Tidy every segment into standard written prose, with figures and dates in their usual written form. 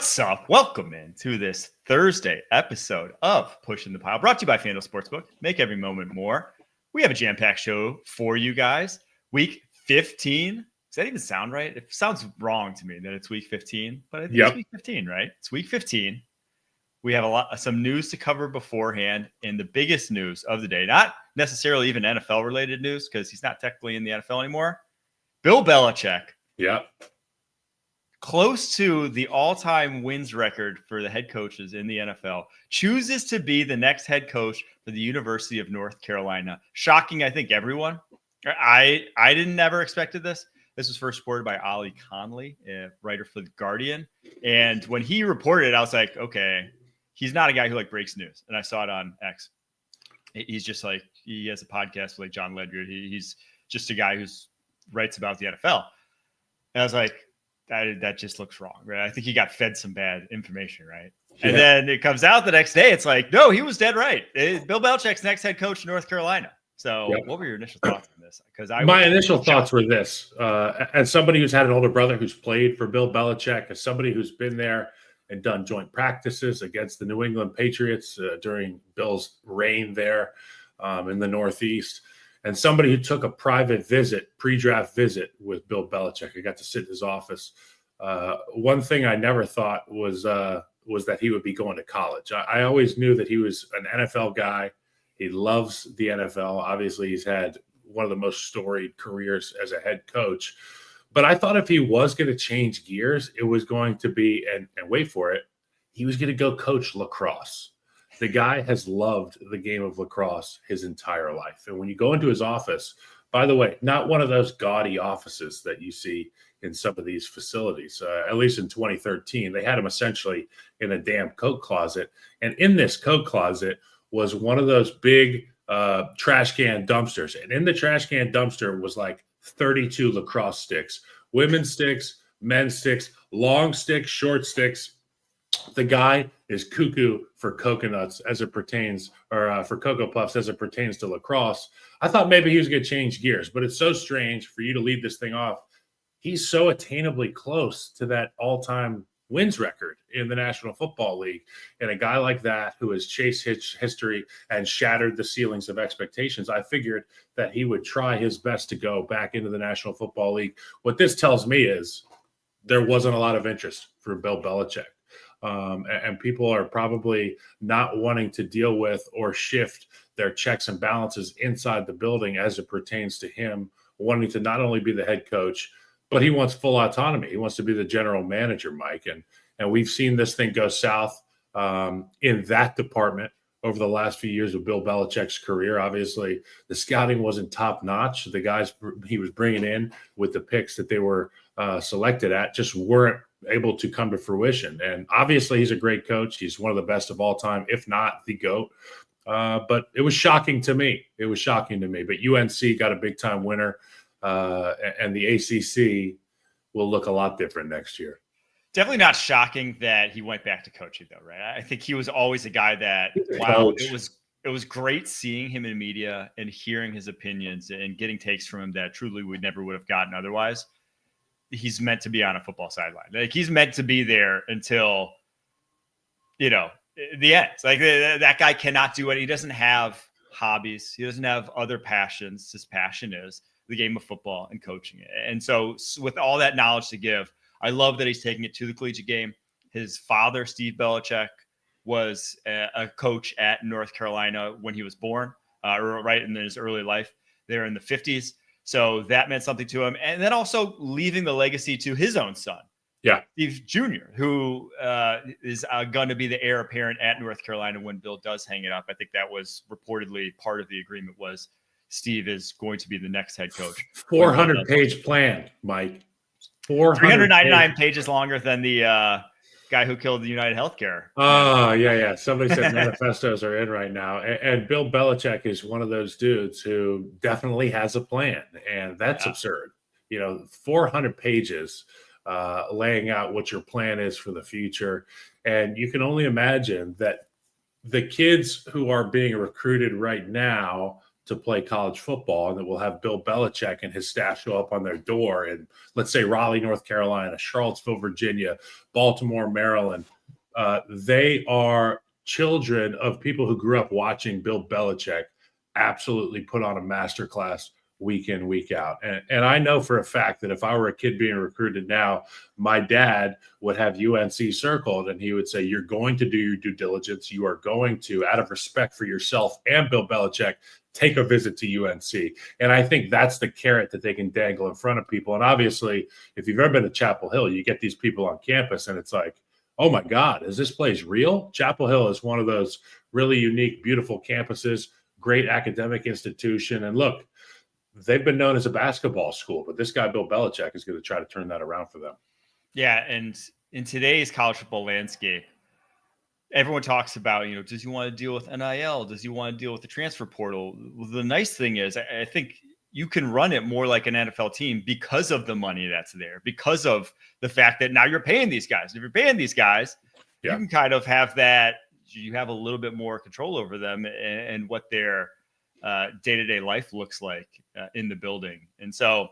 What's up? Welcome into this Thursday episode of Pushing the Pile, brought to you by FanDuel Sportsbook. Make every moment more. We have a jam-packed show for you guys. Week 15. Does that even sound right? It sounds wrong to me that it's week 15, but I think it's week 15, right? It's week 15. We have some news to cover beforehand, and the biggest news of the day, not necessarily even NFL-related news because he's not technically in the NFL anymore. Bill Belichick. Yep. Close to the all-time wins record for the head coaches in the NFL, chooses to be the next head coach for the University of North Carolina. Shocking, I think, everyone. I never expected this. This was first reported by Ollie Conley, a writer for The Guardian. And when he reported it, I was like, okay, he's not a guy who breaks news. And I saw it on X. He's just he has a podcast with John Ledyard. He's just a guy who writes about the NFL. And I was like, that just looks wrong, right? I think he got fed some bad information, right? Yeah. And then it comes out the next day. It's like, no, he was dead right. Bill Belichick's next head coach in North Carolina. So What were your initial thoughts on this? Because my initial thoughts were this, as somebody who's had an older brother who's played for Bill Belichick, as somebody who's been there and done joint practices against the New England Patriots during Bill's reign there in the Northeast, and somebody who took a private visit, pre-draft visit with Bill Belichick. I got to sit in his office. One thing I never thought was that he would be going to college. I always knew that he was an NFL guy. He loves the NFL. Obviously, he's had one of the most storied careers as a head coach. But I thought if he was going to change gears, it was going to be, and wait for it, he was going to go coach lacrosse. The guy has loved the game of lacrosse his entire life. And when you go into his office, by the way, not one of those gaudy offices that you see in some of these facilities, at least in 2013, they had him essentially in a damn coat closet. And in this coat closet was one of those big trash can dumpsters. And in the trash can dumpster was 32 lacrosse sticks, women's sticks, men's sticks, long sticks, short sticks. The guy is cuckoo for coconuts as it pertains, or for Cocoa Puffs as it pertains to lacrosse. I thought maybe he was going to change gears, but it's so strange for you to lead this thing off. He's so attainably close to that all-time wins record in the National Football League. And a guy like that who has chased history and shattered the ceilings of expectations, I figured that he would try his best to go back into the National Football League. What this tells me is there wasn't a lot of interest for Bill Belichick. And people are probably not wanting to deal with or shift their checks and balances inside the building as it pertains to him wanting to not only be the head coach, but he wants full autonomy. He wants to be the general manager, Mike. And we've seen this thing go south in that department over the last few years of Bill Belichick's career. Obviously, the scouting wasn't top notch. The guys he was bringing in with the picks that they were selected at just weren't able to come to fruition. And obviously he's a great coach. He's one of the best of all time, if not the GOAT. But it was shocking to me. But UNC got a big time winner. And the ACC will look a lot different next year. Definitely not shocking that he went back to coaching though, right? I think he was always a guy that, it was great seeing him in media and hearing his opinions and getting takes from him that truly we never would have gotten otherwise. He's meant to be on a football sideline. He's meant to be there until, the end. That guy cannot do it. He doesn't have hobbies. He doesn't have other passions. His passion is the game of football and coaching it. And so with all that knowledge to give, I love that he's taking it to the collegiate game. His father, Steve Belichick, was a coach at North Carolina when he was born, right in his early life there in the 50s. So that meant something to him. And then also leaving the legacy to his own son, Steve Jr., who is going to be the heir apparent at North Carolina when Bill does hang it up. I think that was reportedly part of the agreement was Steve is going to be the next head coach. 400-page plan, Mike. 399 pages longer than the guy who killed the United Healthcare. Oh, yeah. Somebody said manifestos are in right now. And Bill Belichick is one of those dudes who definitely has a plan. And that's absurd. 400 pages laying out what your plan is for the future. And you can only imagine that the kids who are being recruited right now to play college football, and that will have Bill Belichick and his staff show up on their door in, let's say, Raleigh, North Carolina, Charlottesville, Virginia, Baltimore, Maryland. They are children of people who grew up watching Bill Belichick absolutely put on a masterclass week in, week out. And I know for a fact that if I were a kid being recruited now, my dad would have UNC circled, and he would say, you're going to do your due diligence. You are going to, out of respect for yourself and Bill Belichick, take a visit to UNC. And I think that's the carrot that they can dangle in front of people. And obviously, if you've ever been to Chapel Hill, you get these people on campus and it's like, oh my God, is this place real? Chapel Hill is one of those really unique, beautiful campuses, great academic institution. And look, they've been known as a basketball school, but this guy, Bill Belichick, is going to try to turn that around for them. Yeah. And in today's college football landscape, everyone talks about, does he want to deal with NIL? Does he want to deal with the transfer portal? Well, the nice thing is, I think you can run it more like an NFL team because of the money that's there, because of the fact that now you're paying these guys. If you're paying these guys, you can kind of have that, you have a little bit more control over them and what their day-to-day life looks like in the building. And so,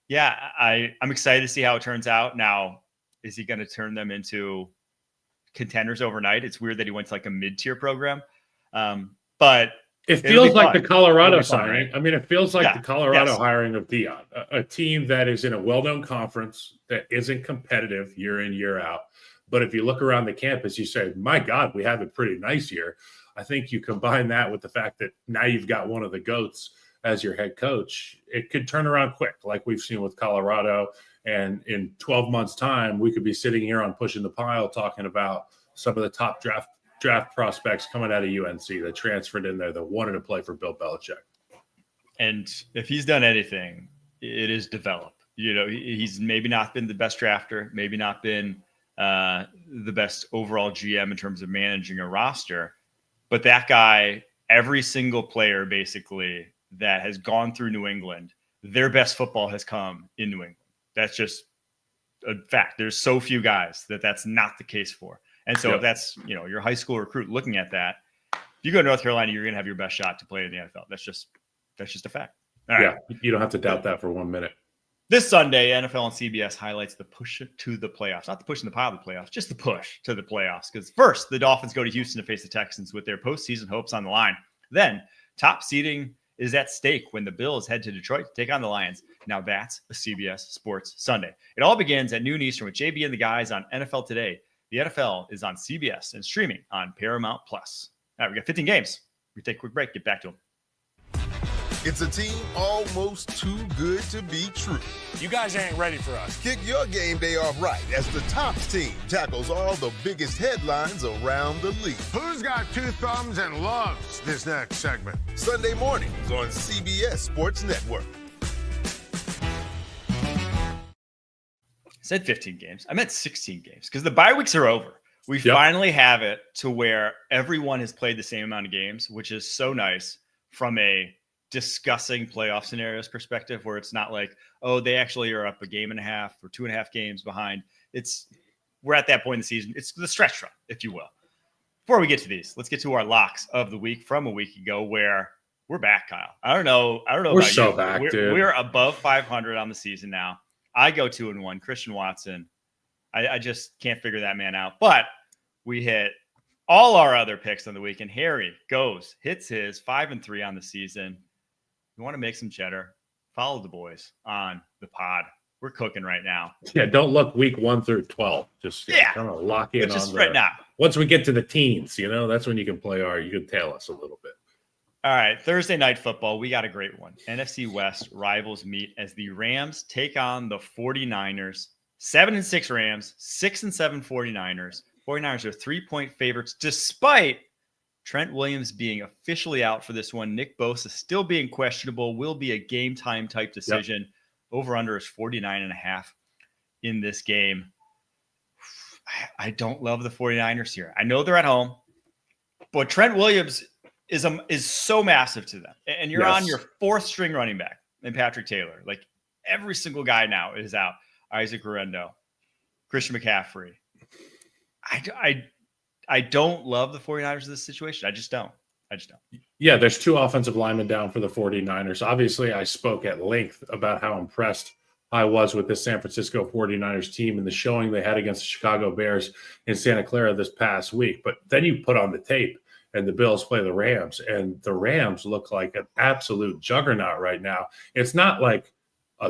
I'm excited to see how it turns out. Now, is he going to turn them into contenders overnight? It's weird that he went to like a mid-tier program. But it feels like the Colorado signing. Right? I mean, it feels like the Colorado hiring of Dion, a team that is in a well-known conference that isn't competitive year in, year out. But if you look around the campus, you say, my God, we have it pretty nice here. I think you combine that with the fact that now you've got one of the GOATs as your head coach, it could turn around quick, like we've seen with Colorado. And in 12 months' time, we could be sitting here on Pushing the Pile talking about some of the top draft prospects coming out of UNC that transferred in there that wanted to play for Bill Belichick. And if he's done anything, it is develop. He's maybe not been the best drafter, maybe not been the best overall GM in terms of managing a roster. But that guy, every single player basically that has gone through New England, their best football has come in New England. That's just a fact. There's so few guys that's not the case for. And so if that's, your high school recruit looking at that, if you go to North Carolina, you're going to have your best shot to play in the NFL. That's just a fact. All right. You don't have to doubt that for 1 minute. This Sunday, NFL and CBS highlights the push to the playoffs. Not the push in the pile of the playoffs, just the push to the playoffs. Because first, the Dolphins go to Houston to face the Texans with their postseason hopes on the line. Then, top seeding is at stake when the Bills head to Detroit to take on the Lions. Now that's a CBS Sports Sunday. It all begins at noon Eastern with JB and the guys on NFL Today. The NFL is on CBS and streaming on Paramount+. All right, we got 15 games. We take a quick break, get back to them. It's a team almost too good to be true. You guys ain't ready for us. Kick your game day off right as the top team tackles all the biggest headlines around the league. Who's got two thumbs and loves this next segment? Sunday mornings on CBS Sports Network. I said 15 games. I meant 16 games because the bye weeks are over. We finally have it to where everyone has played the same amount of games, which is so nice from a discussing playoff scenarios perspective, where it's not like, oh, they actually are up a game and a half or 2.5 games behind. We're at that point in the season. It's the stretch run, if you will. Before we get to these, let's get to our locks of the week from a week ago, where we're back, Kyle. I don't know. We're so back, dude. We're above 500 on the season now. I go 2-1. Christian Watson, I just can't figure that man out. But we hit all our other picks on the week, and Harry hits his 5-3 on the season. You want to make some cheddar? Follow the boys on the pod. We're cooking right now. Yeah, don't look week 1 through 12. Just kind of lock in just right now. Once we get to the teens, that's when you can you can tail us a little bit. All right, Thursday night football. We got a great one. NFC West rivals meet as the Rams take on the 49ers. 7-6 Rams, 6-7 49ers. 49ers are 3-point favorites despite Trent Williams being officially out for this one. Nick Bosa still being questionable. Will be a game time type decision. Over under is 49.5 in this game. I don't love the 49ers here. I know they're at home, but Trent Williams is so massive to them. And you're on your fourth string running back in Patrick Taylor. Like every single guy now is out. Isaac Guerrero, Christian McCaffrey. I don't love the 49ers in this situation. I just don't. I just don't. Yeah, there's 2 offensive linemen down for the 49ers. Obviously, I spoke at length about how impressed I was with this San Francisco 49ers team and the showing they had against the Chicago Bears in Santa Clara this past week. But then you put on the tape and the Bills play the Rams, and the Rams look like an absolute juggernaut right now. It's not like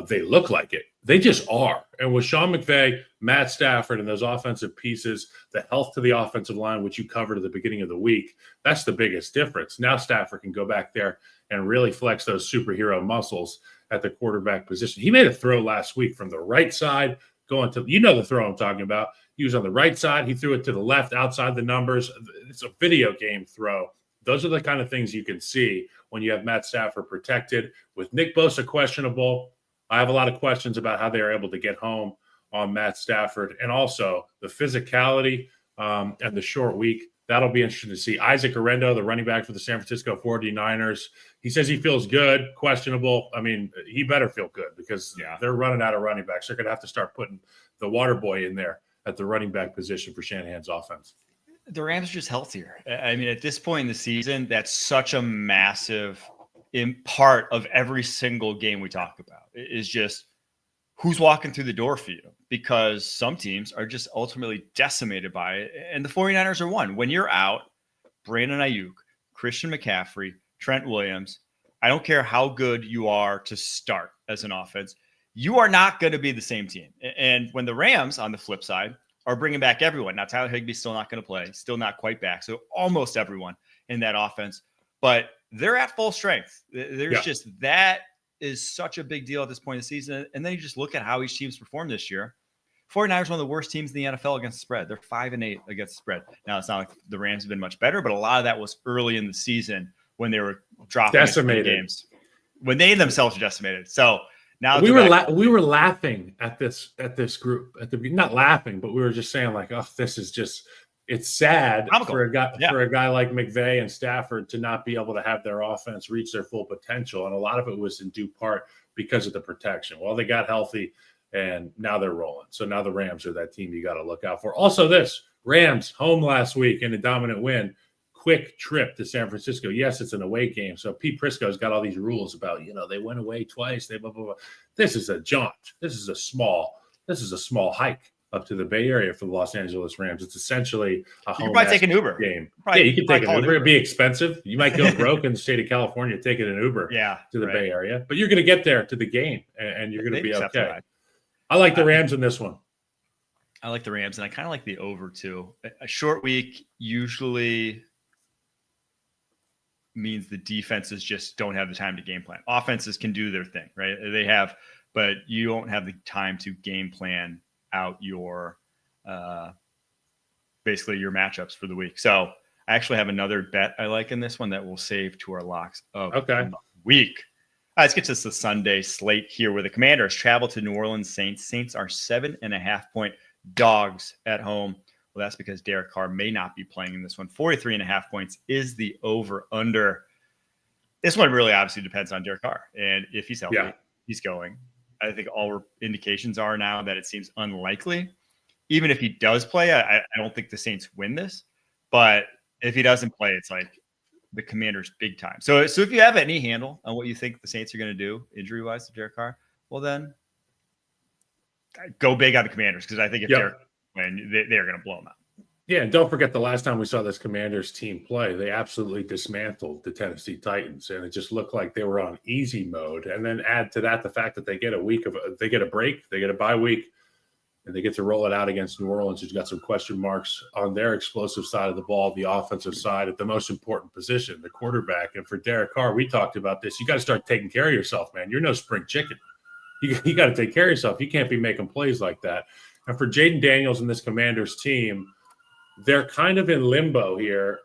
they look like it. They just are. And with Sean McVay, Matt Stafford, and those offensive pieces, the health to the offensive line, which you covered at the beginning of the week, that's the biggest difference. Now Stafford can go back there and really flex those superhero muscles at the quarterback position. He made a throw last week from the right side going to, the throw I'm talking about. He was on the right side. He threw it to the left outside the numbers. It's a video game throw. Those are the kind of things you can see when you have Matt Stafford protected. With Nick Bosa questionable, I have a lot of questions about how they are able to get home on Matt Stafford, and also the physicality and the short week. That'll be interesting to see. Isaac Orendo, the running back for the San Francisco 49ers, he says he feels good, questionable. I mean, he better feel good because they're running out of running backs. They're going to have to start putting the water boy in there at the running back position for Shanahan's offense. The Rams are just healthier. I mean, at this point in the season, that's such a massive part of every single game we talk about is just who's walking through the door for you, because some teams are just ultimately decimated by it. And the 49ers are one. When you're out, Brandon Ayuk, Christian McCaffrey, Trent Williams, I don't care how good you are to start as an offense, you are not going to be the same team. And when the Rams, on the flip side, are bringing back everyone. Now, Tyler Higbee's still not going to play, still not quite back. So almost everyone in that offense. But they're at full strength. There's just that is such a big deal at this point in the season. And then you just look at how each team's performed this year. 49ers one of the worst teams in the NFL against the spread. They're 5-8 against the spread. Now, it's not like the Rams have been much better, but a lot of that was early in the season when they were dropping decimated games, when they themselves were decimated. So now we were laughing at this group at the beginning, not laughing, but we were just saying like, oh, this is just. It's sad for a guy like McVay and Stafford to not be able to have their offense reach their full potential. And a lot of it was in due part because of the protection. Well, they got healthy and now they're rolling. So now the Rams are that team you got to look out for. Also this, Rams home last week in a dominant win, quick trip to San Francisco. Yes, it's an away game. So Pete Prisco's got all these rules about, they went away twice. They blah, blah, blah. This is a jaunt. This is a small hike up to the Bay Area for the Los Angeles Rams. It's essentially a home take an Uber game. You can take an Uber. It'd be expensive. You might go broke in the state of California taking an Uber to the Bay Area. But you're going to get there to the game, and you're going to be okay. I like the Rams in this one. I like the Rams, and I kind of like the over, too. A short week usually means the defenses just don't have the time to game plan. Offenses can do their thing, right? They have, but you don't have the time to game plan out your basically your matchups for the week. So I actually have another bet I like in this one that we'll save to our locks of the week. Let's get to the Sunday slate here where the Commanders travel to New Orleans Saints. Saints are 7.5-point dogs at home. Well, that's because Derek Carr may not be playing in this one. 43.5 points is the over-under. This one really obviously depends on Derek Carr. And if he's healthy, he's going. I think all indications are now that it seems unlikely. Even if he does play, I don't think the Saints win this. But if he doesn't play, it's like the Commanders big time. So if you have any handle on what you think the Saints are going to do injury-wise to Derek Carr, well then go big on the Commanders because I think if Derek wins, they're going to blow him out. Yeah, and don't forget the last time we saw this Commanders team play, they absolutely dismantled the Tennessee Titans, and it just looked like they were on easy mode. And then add to that the fact that they get a break, they get a bye week, and they get to roll it out against New Orleans, who's got some question marks on their explosive side of the ball, the offensive side at the most important position, the quarterback. And for Derek Carr, we talked about this. You got to start taking care of yourself, man. You're no spring chicken. You got to take care of yourself. You can't be making plays like that. And for Jaden Daniels and this Commanders team, they're kind of in limbo here.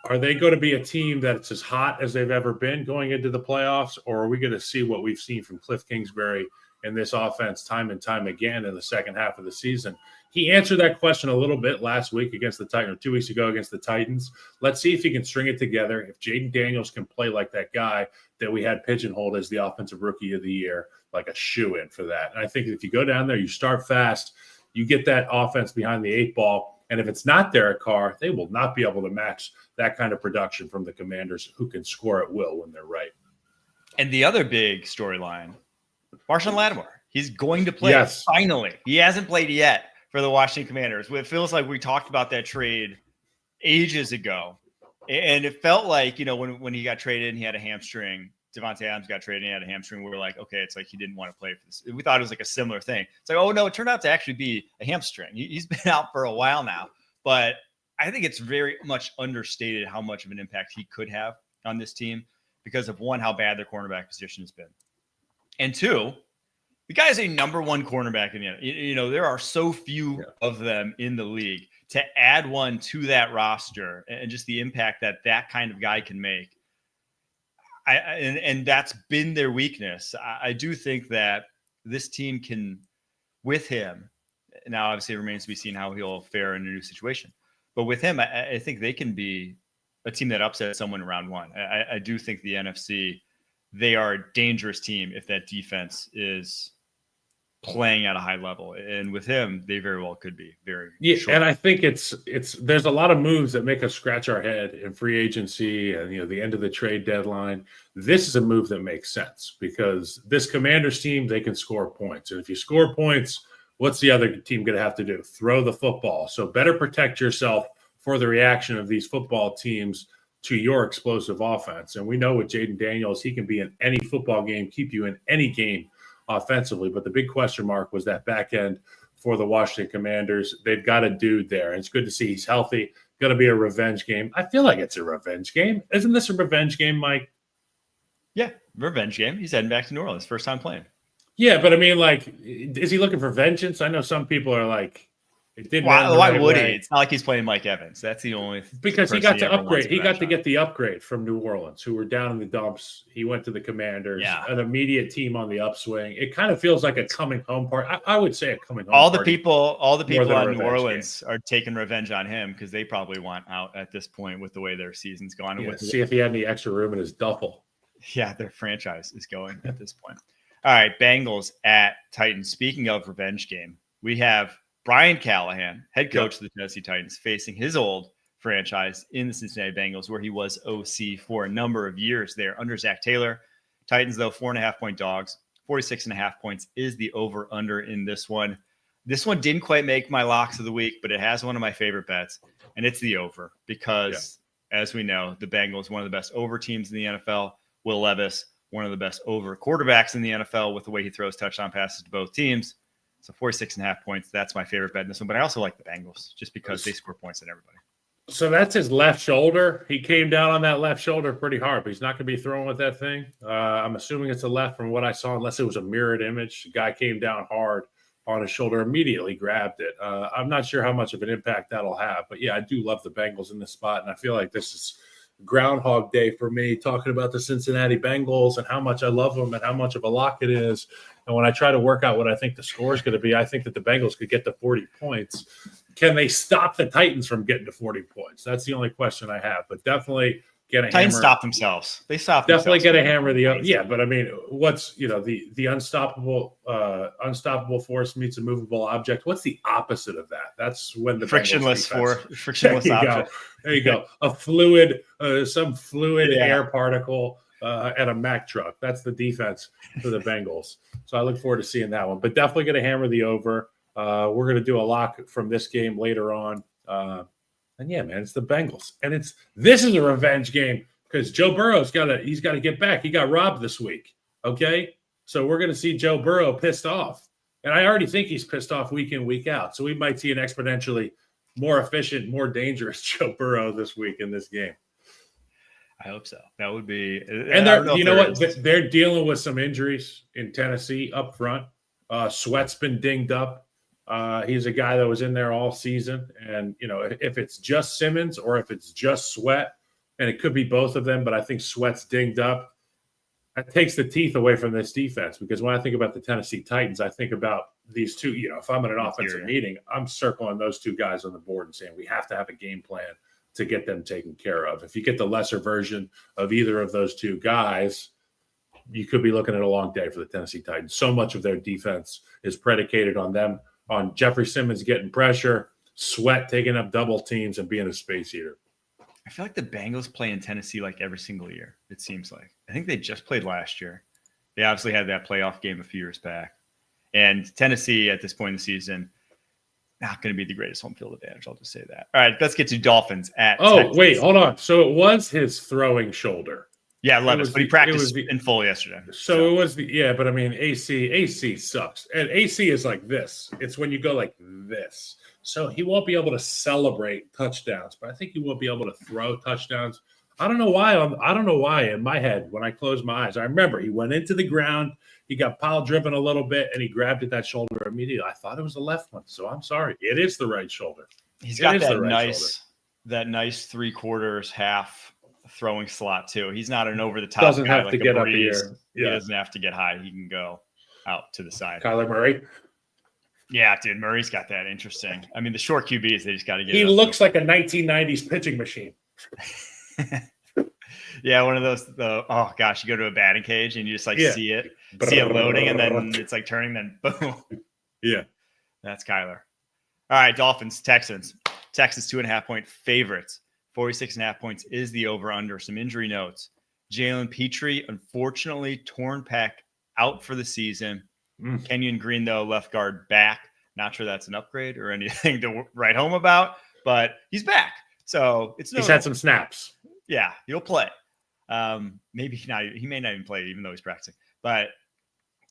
Are they going to be a team that's as hot as they've ever been going into the playoffs, or are we going to see what we've seen from Cliff Kingsbury in this offense time and time again in the second half of the season? He answered that question a little bit last week against the Titans, or 2 weeks ago against the Titans. Let's see if he can string it together. If Jaden Daniels can play like that guy that we had pigeonholed as the offensive rookie of the year, like a shoe-in for that. And I think if you go down there, you start fast, you get that offense behind the eight ball, And if it's not Derek Carr, they will not be able to match that kind of production from the Commanders, who can score at will when they're right. And the other big storyline, Marshawn Lattimore. He's going to play finally. He hasn't played yet for the Washington Commanders. It feels like we talked about that trade ages ago. And it felt like, when he got traded and he had a hamstring, Devontae Adams got traded and he had a hamstring. We were like, okay, it's like he didn't want to play for this. We thought it was like a similar thing. It's like, oh, no, it turned out to actually be a hamstring. He's been out for a while now. But I think it's very much understated how much of an impact he could have on this team because of, one, how bad their cornerback position has been. And two, the guy is a number one cornerback in the there are so few of them in the league. To add one to that roster and just the impact that kind of guy can make. And that's been their weakness. I do think that this team can, with him, now obviously it remains to be seen how he'll fare in a new situation. But with him, I think they can be a team that upsets someone in round one. I do think the NFC, they are a dangerous team if that defense is playing at a high level, and with him, they very well could be very short. And I think it's there's a lot of moves that make us scratch our head in free agency and the end of the trade deadline. This is a move that makes sense because this Commanders team, they can score points, and if you score points, what's the other team going to have to do? Throw the football. So better protect yourself for the reaction of these football teams to your explosive offense. And we know with Jaden Daniels, he can be in any football game, keep you in any game offensively, but the big question mark was that back end for the Washington Commanders. They've got a dude there, and it's good to see he's healthy. Going to be a revenge game. I feel like it's a revenge game. Isn't this a revenge game, Mike? Yeah, revenge game. He's heading back to New Orleans, first time playing. Yeah, but I mean, like, is he looking for vengeance? I know some people are like, it didn't. Why would he? It's not like he's playing Mike Evans. That's the only because he got to upgrade. He got to get the upgrade from New Orleans, who were down in the dumps. He went to the Commanders, an immediate team on the upswing. It kind of feels like a coming home part. I would say a coming home. All the people on New Orleans are taking revenge on him because they probably want out at this point with the way their season's gone. Yeah, see if he had any extra room in his duffel. Yeah, their franchise is going at this point. All right, Bengals at Titans. Speaking of revenge game, we have Brian Callahan, head coach of the Tennessee Titans, facing his old franchise in the Cincinnati Bengals, where he was OC for a number of years there under Zach Taylor. Titans, though, 4.5-point dogs. 46.5 points is the over-under in this one. This one didn't quite make my locks of the week, but it has one of my favorite bets, and it's the over because, as we know, the Bengals, one of the best over teams in the NFL. Will Levis, one of the best over quarterbacks in the NFL with the way he throws touchdown passes to both teams. So 46.5 points. That's my favorite bet in this one. But I also like the Bengals just because they score points on everybody. So that's his left shoulder. He came down on that left shoulder pretty hard, but he's not going to be throwing with that thing. I'm assuming it's a left from what I saw, unless it was a mirrored image. The guy came down hard on his shoulder, immediately grabbed it. I'm not sure how much of an impact that'll have. But, yeah, I do love the Bengals in this spot, and I feel like this is Groundhog Day for me, talking about the Cincinnati Bengals and how much I love them and how much of a lock it is. And when I try to work out what I think the score is going to be, I think that the Bengals could get to 40 points. Can they stop the Titans from getting to 40 points? That's the only question I have. But definitely get a Titans hammer. stop themselves. They stop definitely themselves. Get a hammer. But I mean, what's the unstoppable force meets a movable object? What's the opposite of that? That's when the frictionless object. There you go. A fluid, some fluid air particle. At a Mack truck. That's the defense for the Bengals. So I look forward to seeing that one. But definitely going to hammer the over. We're going to do a lock from this game later on. And yeah, man, it's the Bengals. And this is a revenge game because Joe Burrow's got to get back. He got robbed this week. Okay? So we're going to see Joe Burrow pissed off. And I already think he's pissed off week in, week out. So we might see an exponentially more efficient, more dangerous Joe Burrow this week in this game. I hope so. That would be. And they're dealing with some injuries in Tennessee up front. Sweat's been dinged up. He's a guy that was in there all season. And, if it's just Simmons or if it's just Sweat, and it could be both of them, but I think Sweat's dinged up. That takes the teeth away from this defense because when I think about the Tennessee Titans, I think about these two. If I'm in an offensive meeting, I'm circling those two guys on the board and saying we have to have a game plan to get them taken care of. If you get the lesser version of either of those two guys, you could be looking at a long day for the Tennessee Titans. So much of their defense is predicated on them, on Jeffrey Simmons getting pressure, Sweat taking up double teams and being a space eater. I feel like the Bengals play in Tennessee like every single year, it seems like. I think they just played last year. They obviously had that playoff game a few years back. And Tennessee at this point in the season, not going to be the greatest home field advantage. I'll just say that. All right, let's get to Dolphins at Texans. Wait, hold on. So it was his throwing shoulder. Yeah, Levis, but he practiced in full yesterday. So it was but I mean, AC sucks. And AC is like this. It's when you go like this. So he won't be able to celebrate touchdowns, but I think he won't be able to throw touchdowns. I don't know why in my head, when I close my eyes, I remember he went into the ground, he got pile driven a little bit, and he grabbed at that shoulder immediately. I thought it was the left one, so I'm sorry. It is the right shoulder. He's got that nice 3/4 half throwing slot too. He's not an over the top. Doesn't guy have to get up here. He doesn't have to get high. He can go out to the side. Kyler Murray. Yeah, dude, Murray's got that interesting. I mean, the short QBs, they just got to get. He looks like a 1990s pitching machine. Yeah, one of those. Oh gosh, you go to a batting cage and you just see it loading, and then it's like turning, then boom. Yeah, that's Kyler. All right, Dolphins, Texans. Texans 2.5-point favorites. 46.5 points is the over/under. Some injury notes. Jalen Petrie, unfortunately, torn pec, out for the season. Kenyon Green, though, left guard back. Not sure that's an upgrade or anything to write home about, but he's back. So he's had some snaps. Yeah, he'll play. Maybe not. He may not even play, even though he's practicing. But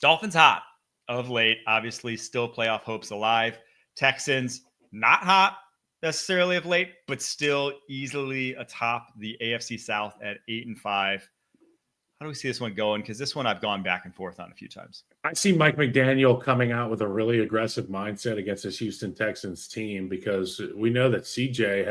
Dolphins hot of late. Obviously, still playoff hopes alive. Texans not hot necessarily of late, but still easily atop the AFC South at 8-5. How do we see this one going? Because this one I've gone back and forth on a few times. I see Mike McDaniel coming out with a really aggressive mindset against this Houston Texans team, because we know that CJ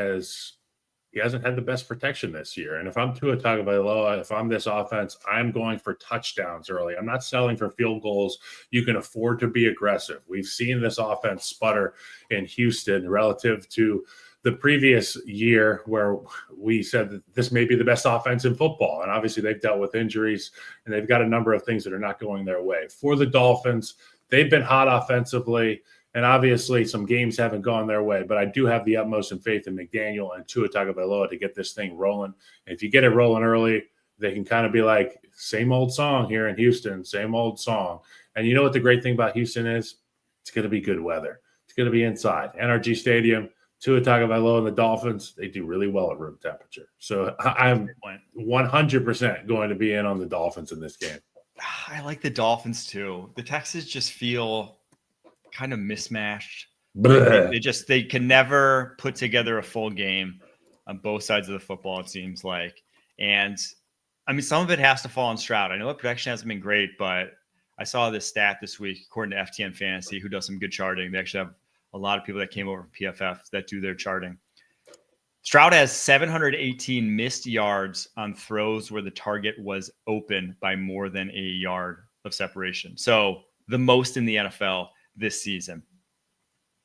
hasn't had the best protection this year. And if I'm Tua Tagovailoa, if I'm this offense, I'm going for touchdowns early. I'm not selling for field goals. You can afford to be aggressive. We've seen this offense sputter in Houston relative to the previous year, where we said that this may be the best offense in football. And obviously they've dealt with injuries and they've got a number of things that are not going their way. For the Dolphins, they've been hot offensively, and obviously some games haven't gone their way, but I do have the utmost in faith in McDaniel and Tua Tagovailoa to get this thing rolling. And if you get it rolling early, they can kind of be like, same old song here in Houston, same old song. And you know what the great thing about Houston is? It's going to be good weather. It's going to be inside NRG Stadium. Tua Tagovailoa and the Dolphins, they do really well at room temperature. So I'm 100% going to be in on the Dolphins in this game. I like the Dolphins too. The Texans just feel kind of mismatched. They can never put together a full game on both sides of the football, it seems like. And I mean, some of it has to fall on Stroud. I know the production hasn't been great, but I saw this stat this week, according to FTN Fantasy, who does some good charting. They actually have a lot of people that came over from PFF that do their charting. Stroud has 718 missed yards on throws where the target was open by more than a yard of separation. So the most in the NFL this season.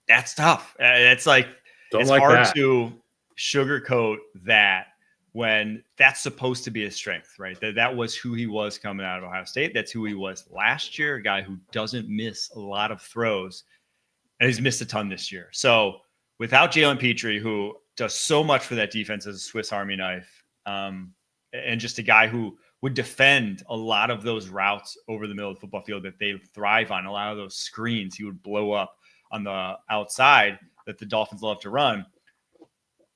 That's tough. It's like, it's hard to sugarcoat that when that's supposed to be his strength, right? That was who he was coming out of Ohio State. That's who he was last year, a guy who doesn't miss a lot of throws, and he's missed a ton this year. So without Jalen Petrie, who does so much for that defense as a Swiss Army knife, and just a guy who would defend a lot of those routes over the middle of the football field that they thrive on, a lot of those screens he would blow up on the outside that the Dolphins love to run.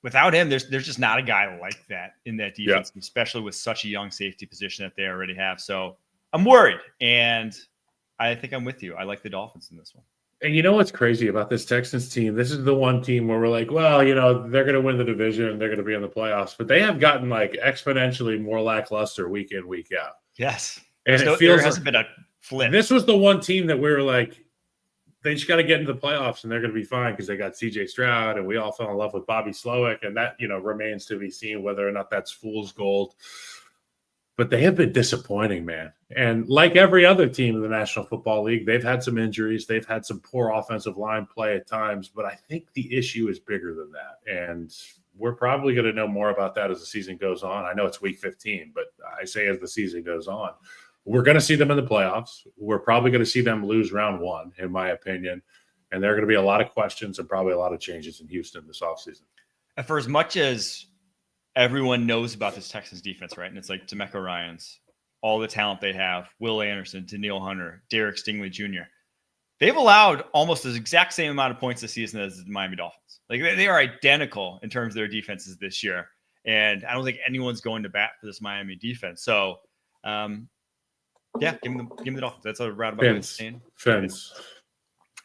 Without him, there's just not a guy like that in that defense, especially with such a young safety position that they already have. So I'm worried, and I think I'm with you. I like the Dolphins in this one. And you know what's crazy about this Texans team? This is the one team where we're like, well, they're going to win the division. They're going to be in the playoffs. But they have gotten like exponentially more lackluster week in, week out. Yes. And it feels hasn't been a flip. This was the one team that we were like, they just got to get into the playoffs and they're going to be fine because they got CJ Stroud and we all fell in love with Bobby Slowick. And that, remains to be seen whether or not that's fool's gold. But they have been disappointing, man. And like every other team in the National Football League, they've had some injuries. They've had some poor offensive line play at times. But I think the issue is bigger than that. And we're probably going to know more about that as the season goes on. I know it's week 15, but I say as the season goes on. We're going to see them in the playoffs. We're probably going to see them lose round one, in my opinion. And there are going to be a lot of questions and probably a lot of changes in Houston this offseason. And for as much as everyone knows about this Texans defense, right? And it's like D'Amico Ryans, all the talent they have, Will Anderson, Daniil Hunter, Derek Stingley Jr. They've allowed almost the exact same amount of points this season as the Miami Dolphins. Like they are identical in terms of their defenses this year. And I don't think anyone's going to bat for this Miami defense. So, give me the Dolphins. That's a roundabout way of saying. Fence.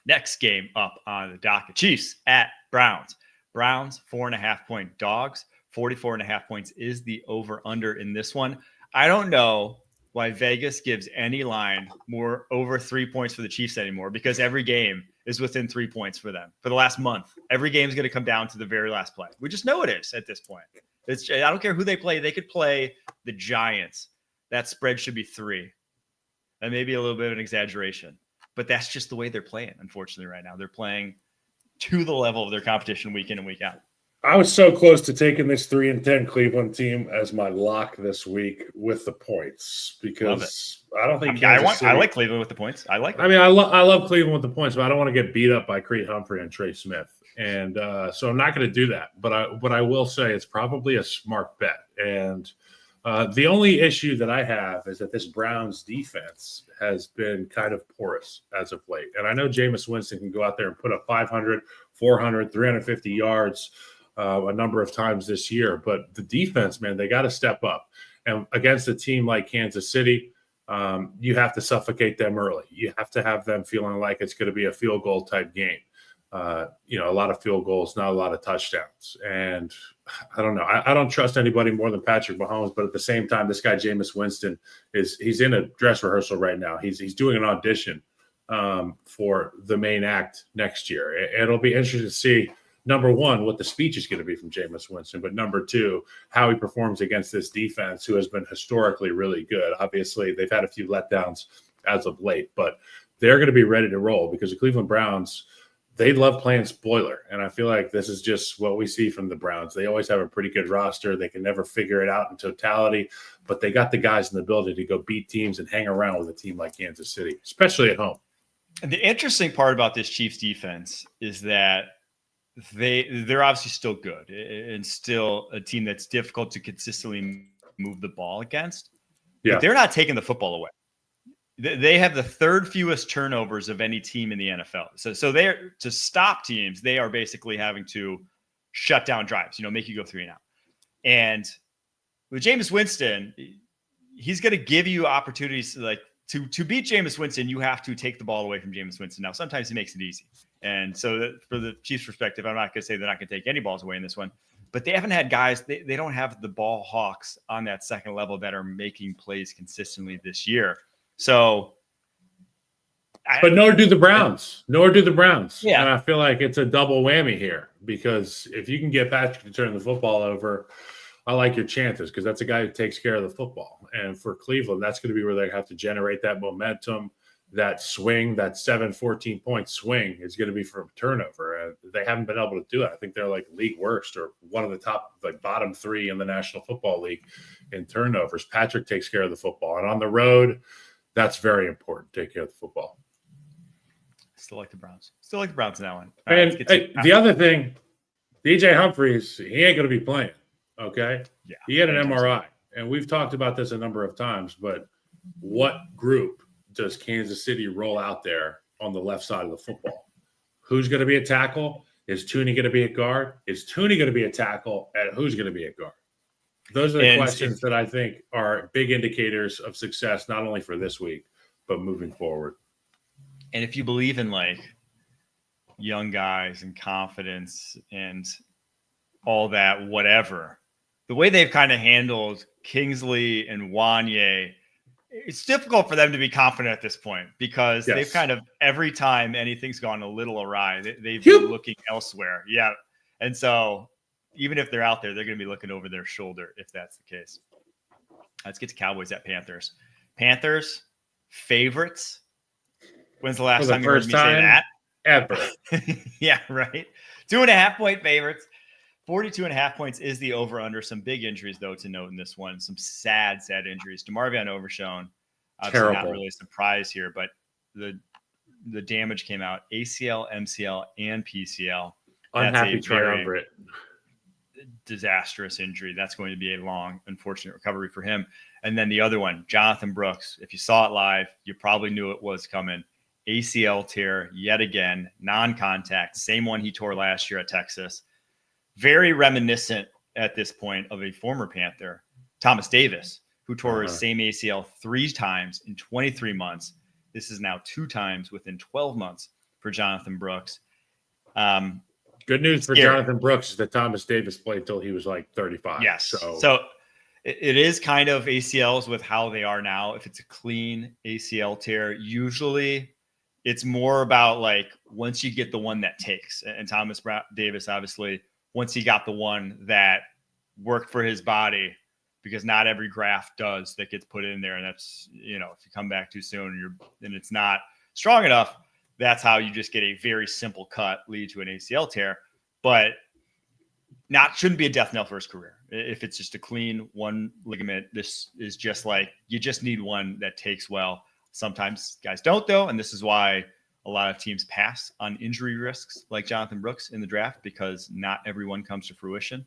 Next game up on the docket. Chiefs at Browns. Browns, 4.5-point dogs. 44.5 points is the over-under in this one. I don't know why Vegas gives any line more over 3 points for the Chiefs anymore, because every game is within 3 points for them for the last month. Every game is going to come down to the very last play. We just know it is at this point. I don't care who they play. They could play the Giants. That spread should be 3. That may be a little bit of an exaggeration, but that's just the way they're playing, unfortunately, right now. They're playing to the level of their competition week in and week out. I was so close to taking this 3-10 Cleveland team as my lock this week with the points, because I don't think I like Cleveland with the points. I like them. I mean, I love Cleveland with the points, but I don't want to get beat up by Creed Humphrey and Trey Smith. And so I'm not going to do that. But I will say it's probably a smart bet. And the only issue that I have is that this Browns defense has been kind of porous as of late. And I know Jameis Winston can go out there and put up 500, 400, 350 yards a number of times this year. But the defense, man, they got to step up. And against a team like Kansas City, you have to suffocate them early. You have to have them feeling like it's going to be a field goal type game. A lot of field goals, not a lot of touchdowns. And I don't know. I don't trust anybody more than Patrick Mahomes, but at the same time, this guy, Jameis Winston, he's in a dress rehearsal right now. He's doing an audition for the main act next year. It'll be interesting to see, number one, what the speech is going to be from Jameis Winston, but number two, how he performs against this defense, who has been historically really good. Obviously, they've had a few letdowns as of late, but they're going to be ready to roll because the Cleveland Browns, they love playing spoiler. And I feel like this is just what we see from the Browns. They always have a pretty good roster. They can never figure it out in totality, but they got the guys in the ability to go beat teams and hang around with a team like Kansas City, especially at home. And the interesting part about this Chiefs defense is that they're obviously still good and still a team that's difficult to consistently move the ball against. Yeah. But they're not taking the football away. They have the third fewest turnovers of any team in the NFL. So they're, to stop teams, they are basically having to shut down drives, make you go 3 and out. And with Jameis Winston, he's going to give you opportunities like to beat Jameis Winston. You have to take the ball away from Jameis Winston. Now, sometimes he makes it easy. And so for the Chiefs' perspective, I'm not going to say they're not going to take any balls away in this one, but they haven't had guys. They don't have the ball hawks on that second level that are making plays consistently this year. So, but nor do the Browns. Yeah. And I feel like it's a double whammy here, because if you can get Patrick to turn the football over, I like your chances, because that's a guy who takes care of the football. And for Cleveland, that's going to be where they have to generate that momentum, that swing, that 14-point swing is going to be from turnover. They haven't been able to do it. I think they're like league worst, or one of the top, bottom 3 in the National Football League in turnovers. Patrick takes care of the football. And on the road, that's very important. Take care of the football. Still like the Browns. In that one. And the other thing, DJ Humphries, he ain't going to be playing. Okay. Yeah. He had an MRI, and we've talked about this a number of times, but what group does Kansas City roll out there on the left side of the football? Who's going to be a tackle? Is Tooney going to be a guard? Is Tooney going to be a tackle? And who's going to be a guard? Those are the questions that I think are big indicators of success, not only for this week, but moving forward. And if you believe in young guys and confidence and all that, whatever, the way they've kind of handled Kingsley and Wanye, it's difficult for them to be confident at this point, because they've kind of, every time anything's gone a little awry, they've been looking elsewhere. Yeah. And so even if they're out there, they're going to be looking over their shoulder if that's the case. Let's get to Cowboys at Panthers. Panthers, favorites. When's the last time you heard me say that? Ever. Yeah, right. 2.5-point favorites. 42.5 points is the over-under. Some big injuries, though, to note in this one. Some sad injuries. DeMarvion Overshown. Terrible. Not really a surprise here, but the the damage came out, ACL, MCL, and PCL. Unhappy triumvirate. Disastrous injury. That's going to be a long, unfortunate recovery for him. And then the other one, Jonathan Brooks. If you saw it live, you probably knew it was coming. ACL tear yet again, non-contact, same one he tore last year at Texas. Very reminiscent at this point of a former Panther, Thomas Davis, who tore his same ACL 3 times in 23 months. This is now 2 times within 12 months for Jonathan Brooks. Good news for Jonathan Brooks is that Thomas Davis played till he was like 35. Yes. So it is kind of ACLs with how they are now. If it's a clean ACL tear, usually it's more about like once you get the one that takes. And Thomas Davis, obviously, once he got the one that worked for his body, because not every graft does that gets put in there. And that's, if you come back too soon and it's not strong enough, that's how you just get a very simple cut lead to an ACL tear, but shouldn't be a death knell for his career. If it's just a clean one ligament, this is just like, you just need one that takes well. Sometimes guys don't though. And this is why a lot of teams pass on injury risks like Jonathan Brooks in the draft, because not everyone comes to fruition.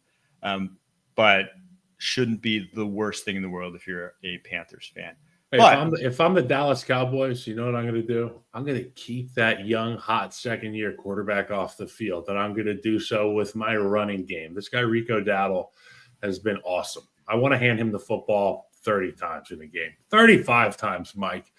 But shouldn't be the worst thing in the world if you're a Panthers fan. Hey, if I'm the Dallas Cowboys, you know what I'm going to do? I'm going to keep that young, hot second-year quarterback off the field, and I'm going to do so with my running game. This guy, Rico Dowdle, has been awesome. I want to hand him the football 30 times in a game. 35 times, Mike.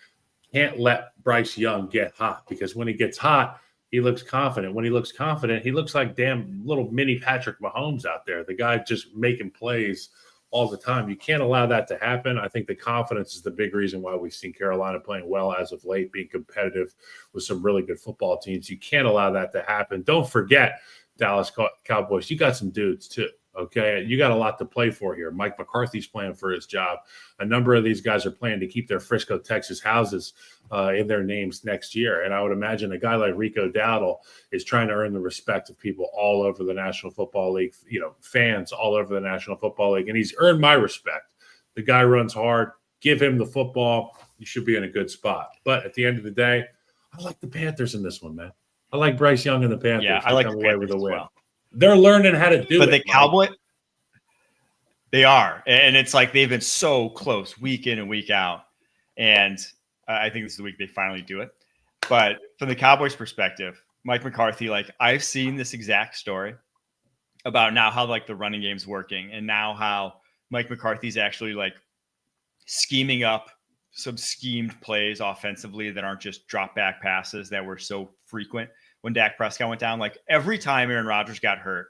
Can't let Bryce Young get hot, because when he gets hot, he looks confident. When he looks confident, he looks like damn little mini Patrick Mahomes out there. The guy just making plays all the time. You can't allow that to happen. I think the confidence is the big reason why we've seen Carolina playing well as of late, being competitive with some really good football teams. You can't allow that to happen. Don't forget, Dallas Cowboys, you got some dudes too. Okay, you got a lot to play for here. Mike McCarthy's playing for his job. A number of these guys are playing to keep their Frisco, Texas houses in their names next year. And I would imagine a guy like Rico Dowdle is trying to earn the respect of people all over the National Football League, fans all over the National Football League. And he's earned my respect. The guy runs hard. Give him the football. You should be in a good spot. But at the end of the day, I like the Panthers in this one, man. I like Bryce Young and the Panthers. Yeah, I like the Panthers as well. They're learning how to do it. But the Cowboys, they are. And it's like they've been so close week in and week out. And I think this is the week they finally do it. But from the Cowboys' perspective, Mike McCarthy, I've seen this exact story about now how the running game's working, and now how Mike McCarthy's actually scheming up some schemed plays offensively that aren't just drop back passes that were so frequent when Dak Prescott went down. Every time Aaron Rodgers got hurt,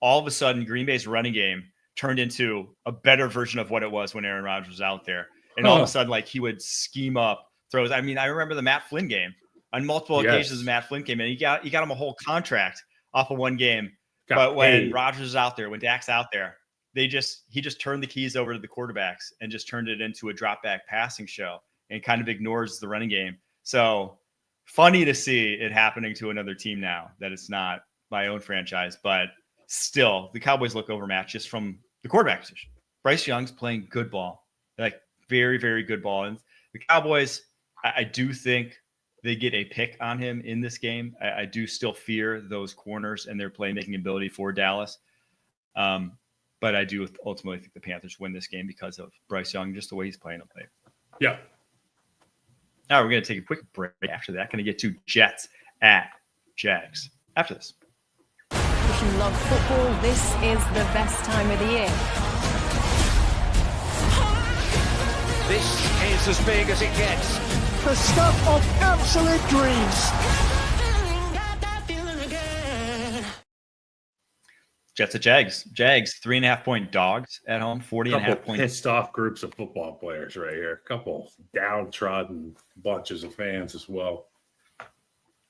all of a sudden Green Bay's running game turned into a better version of what it was when Aaron Rodgers was out there. And all of a sudden, he would scheme up throws. I mean, I remember the Matt Flynn game. On multiple occasions, Matt Flynn came in. He got him a whole contract off of one game. But when Rodgers is out there, when Dak's out there, he just turned the keys over to the quarterbacks and just turned it into a drop back passing show and kind of ignores the running game. So funny to see it happening to another team now that it's not my own franchise, but still the Cowboys look overmatched just from the quarterback position. Bryce Young's playing good ball, very, very good ball. And the Cowboys, I do think they get a pick on him in this game. I do still fear those corners and their playmaking ability for Dallas. But I do ultimately think the Panthers win this game because of Bryce Young, just the way he's playing up there. Yeah. Now we're going to take a quick break. After that, going to get to Jets at Jags. After this. If you love football, this is the best time of the year. This is as big as it gets. The stuff of absolute dreams. Jets at Jags. Jags, 3.5-point dogs at home, 40.5 points. Pissed off groups of football players right here. A couple downtrodden bunches of fans as well.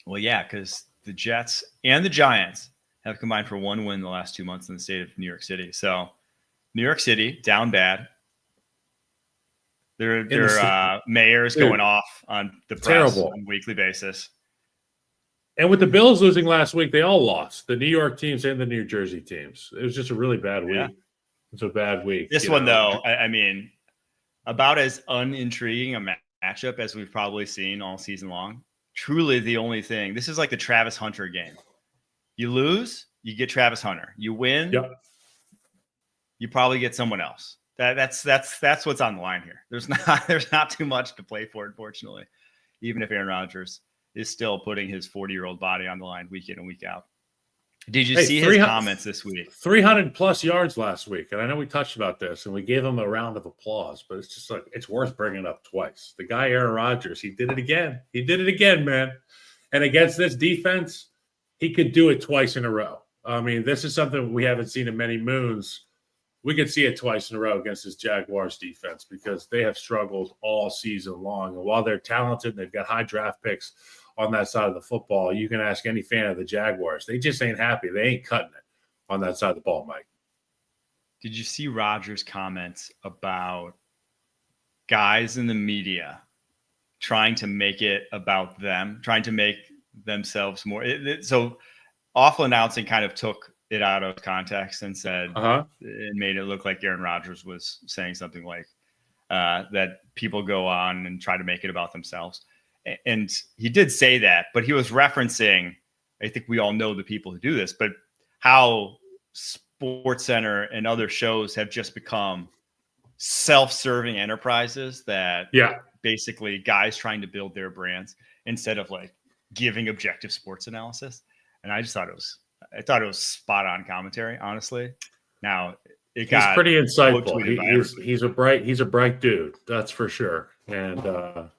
Well, yeah, because the Jets and the Giants have combined for one win the last 2 months in the state of New York City. So New York City down bad. Their mayor is going off on the press on a weekly basis. And with the Bills losing last week, they all lost. The New York teams and the New Jersey teams. It was just a really bad week. Yeah. It's a bad week. This one, though, I mean, about as unintriguing a matchup, as we've probably seen all season long. Truly the only thing. This is like the Travis Hunter game. You lose, you get Travis Hunter. You win, you probably get someone else. That's what's on the line here. There's not too much to play for, unfortunately, even if Aaron Rodgers is still putting his 40-year-old body on the line week in and week out. Did you see his comments this week? 300+ yards last week. And I know we touched about this and we gave him a round of applause, but it's just like, it's worth bringing up twice. The guy, Aaron Rodgers, he did it again. He did it again, man. And against this defense, he could do it twice in a row. I mean, this is something we haven't seen in many moons. We could see it twice in a row against this Jaguars defense because they have struggled all season long. And while they're talented, they've got high draft picks on that side of the football. You can ask any fan of the Jaguars. They just ain't happy. They ain't cutting it on that side of the ball, Mike. Did you see Rodgers' comments about guys in the media trying to make it about them, trying to make themselves more? So Awful Announcing kind of took it out of context and said it made it look like Aaron Rodgers was saying something like that people go on and try to make it about themselves. And he did say that, but he was referencing, I think we all know the people who do this, but how SportsCenter and other shows have just become self-serving enterprises that basically guys trying to build their brands instead of like giving objective sports analysis. And I just thought it was spot on commentary, honestly. Now he's pretty insightful. He's a bright dude. That's for sure. And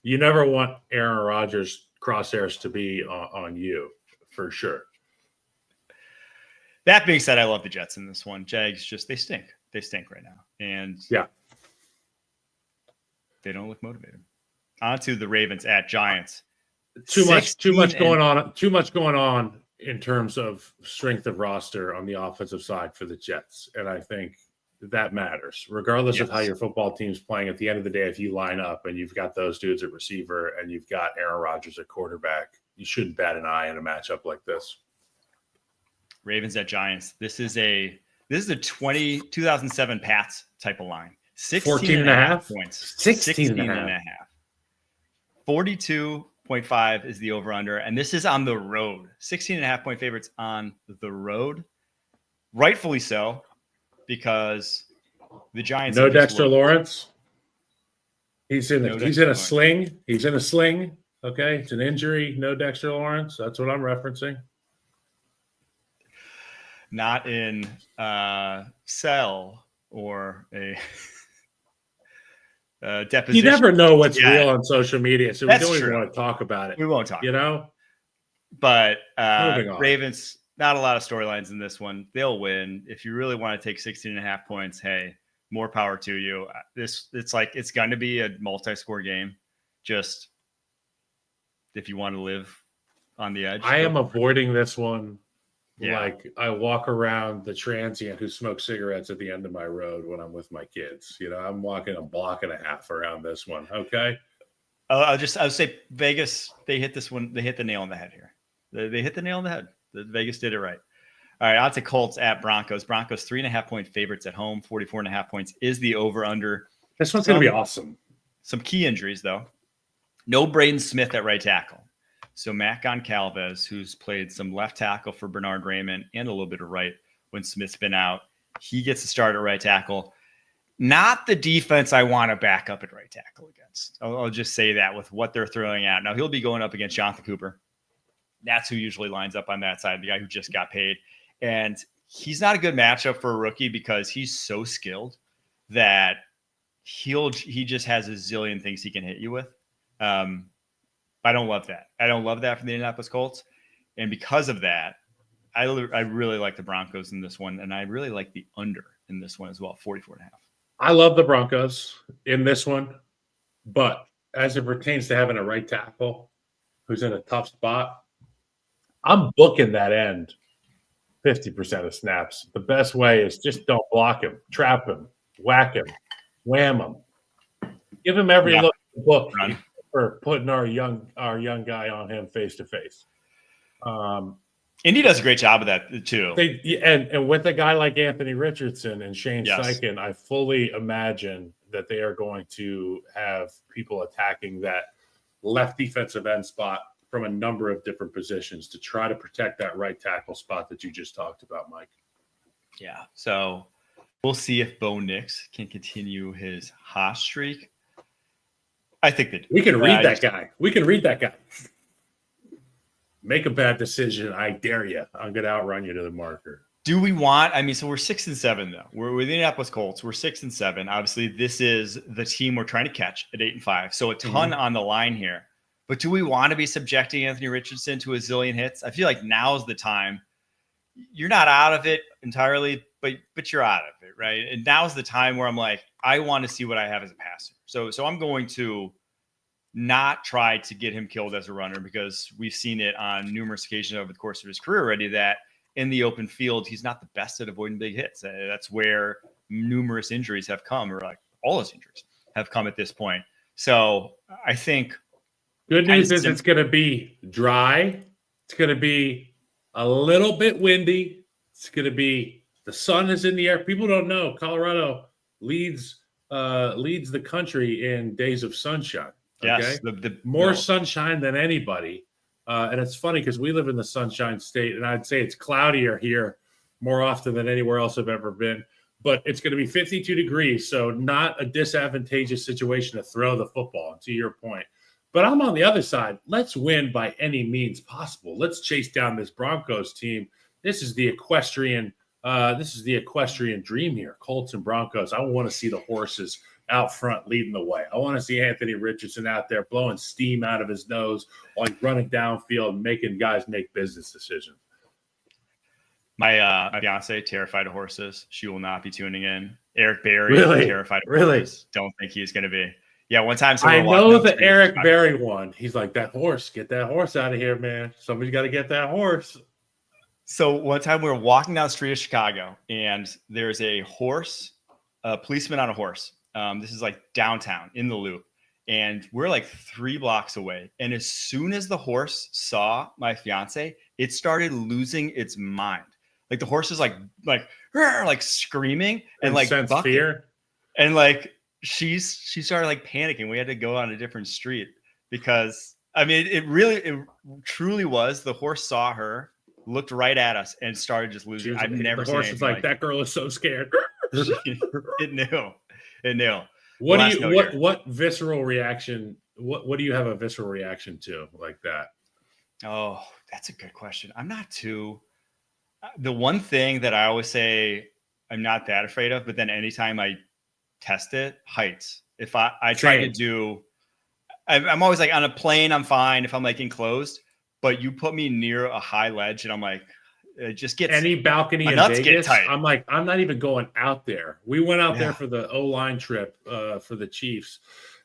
you never want Aaron Rodgers crosshairs to be on you, for sure. That being said, I love the Jets in this one. Jags they stink. They stink right now. And they don't look motivated. On to the Ravens at Giants. Too much going on in terms of strength of roster on the offensive side for the Jets. And I think that matters, regardless of how your football team's playing. At the end of the day, if you line up and you've got those dudes at receiver and you've got Aaron Rodgers at quarterback, you shouldn't bat an eye in a matchup like this. Ravens at Giants. This is a 2007 Pats type of line. 14.5 points. 16.5. 42.5 is the over-under, and this is on the road. 16.5 point favorites on the road. Rightfully so, because the Giants. No Dexter Lawrence. He's in a sling. He's in a sling. Okay, it's an injury. No Dexter Lawrence. That's what I'm referencing. Not in cell or a deposition. You never know what's real on social media, so we don't even want to talk about it. We won't talk. But Ravens. Not a lot of storylines in this one. They'll win. If you really want to take 16.5 points, hey, more power to you. It's going to be a multi-score game. Just if you want to live on the edge. I am avoiding this one. Like I walk around the transient who smokes cigarettes at the end of my road when I'm with my kids. I'm walking a block and a half around this one. Okay. I'll say Vegas, they hit this one. They hit the nail on the head here. They hit the nail on the head. Vegas did it right. All right, on to Colts at Broncos. Broncos 3.5 point favorites at home. 44.5 points is the over-under. This one's going to be awesome. Some key injuries, though. No Braden Smith at right tackle. So Matt Goncalves, who's played some left tackle for Bernard Raymond and a little bit of right when Smith's been out, he gets to start at right tackle. Not the defense I want to back up at right tackle against. I'll just say that with what they're throwing out. Now, he'll be going up against Jonathan Cooper. That's who usually lines up on that side, the guy who just got paid. And he's not a good matchup for a rookie because he's so skilled that he just has a zillion things he can hit you with. I don't love that. I don't love that from the Indianapolis Colts. And because of that, I really like the Broncos in this one. And I really like the under in this one as well, 44.5. I love the Broncos in this one. But as it pertains to having a right tackle who's in a tough spot, I'm booking that end 50% of snaps. The best way is just don't block him, trap him, whack him, wham him. Give him every look in the book for putting our young guy on him face to face. Indy does a great job of that too. And with a guy like Anthony Richardson and Shane Steichen, I fully imagine that they are going to have people attacking that left defensive end spot from a number of different positions to try to protect that right tackle spot that you just talked about, Mike. Yeah. So we'll see if Bo Nix can continue his hot streak. I think that we can read that guy. We can read that guy. Make a bad decision. I dare you. I'm going to outrun you to the marker. Do we want? I mean, so we're 6-7 though. We're with the Indianapolis Colts. We're 6-7. Obviously, this is the team we're trying to catch at 8-5. So a ton on the line here. But do we want to be subjecting Anthony Richardson to a zillion hits? I feel like now's the time. You're not out of it entirely, but you're out of it, right? And now's the time where I'm like, I want to see what I have as a passer. So I'm going to not try to get him killed as a runner, because we've seen it on numerous occasions over the course of his career already that in the open field, he's not the best at avoiding big hits. That's where numerous injuries have come, or like all his injuries have come at this point. So I think good news is it's going to be dry. It's going to be a little bit windy. It's going to be, the sun is in the air. People don't know Colorado leads the country in days of sunshine. Okay? Yes, more sunshine than anybody. And it's funny because we live in the Sunshine State, and I'd say it's cloudier here more often than anywhere else I've ever been. But it's going to be 52 degrees, so not a disadvantageous situation to throw the football, to your point. But I'm on the other side. Let's win by any means possible. Let's chase down this Broncos team. This is the equestrian dream here, Colts and Broncos. I want to see the horses out front leading the way. I want to see Anthony Richardson out there blowing steam out of his nose, like running downfield, making guys make business decisions. My fiance, terrified of horses. She will not be tuning in. Eric Berry, terrified of horses. Don't think he's going to be. Yeah, one time. I know the Eric Berry one. He's like, that horse, get that horse out of here, man. Somebody's got to get that horse. So one time we were walking down the street of Chicago, and there's a horse, a policeman on a horse. This is like downtown in the Loop, and we're like 3 blocks away. And as soon as the horse saw my fiance, it started losing its mind. Like the horse is like screaming and like fear. And like she started like panicking. We had to go on a different street because I mean it truly was. The horse saw her, looked right at us, and started just losing. I've never seen the horse is like that girl is so scared. It knew. What visceral reaction? What do you have a visceral reaction to like that? Oh, that's a good question. I'm not too. The one thing that I always say I'm not that afraid of, but then anytime I test it, heights. If I try to do, I'm always like on a plane, I'm fine if I'm like enclosed, but you put me near a high ledge and I'm like, it just gets any balcony in Vegas. I'm like, I'm not even going out there. We went out there for the O-line trip for the Chiefs.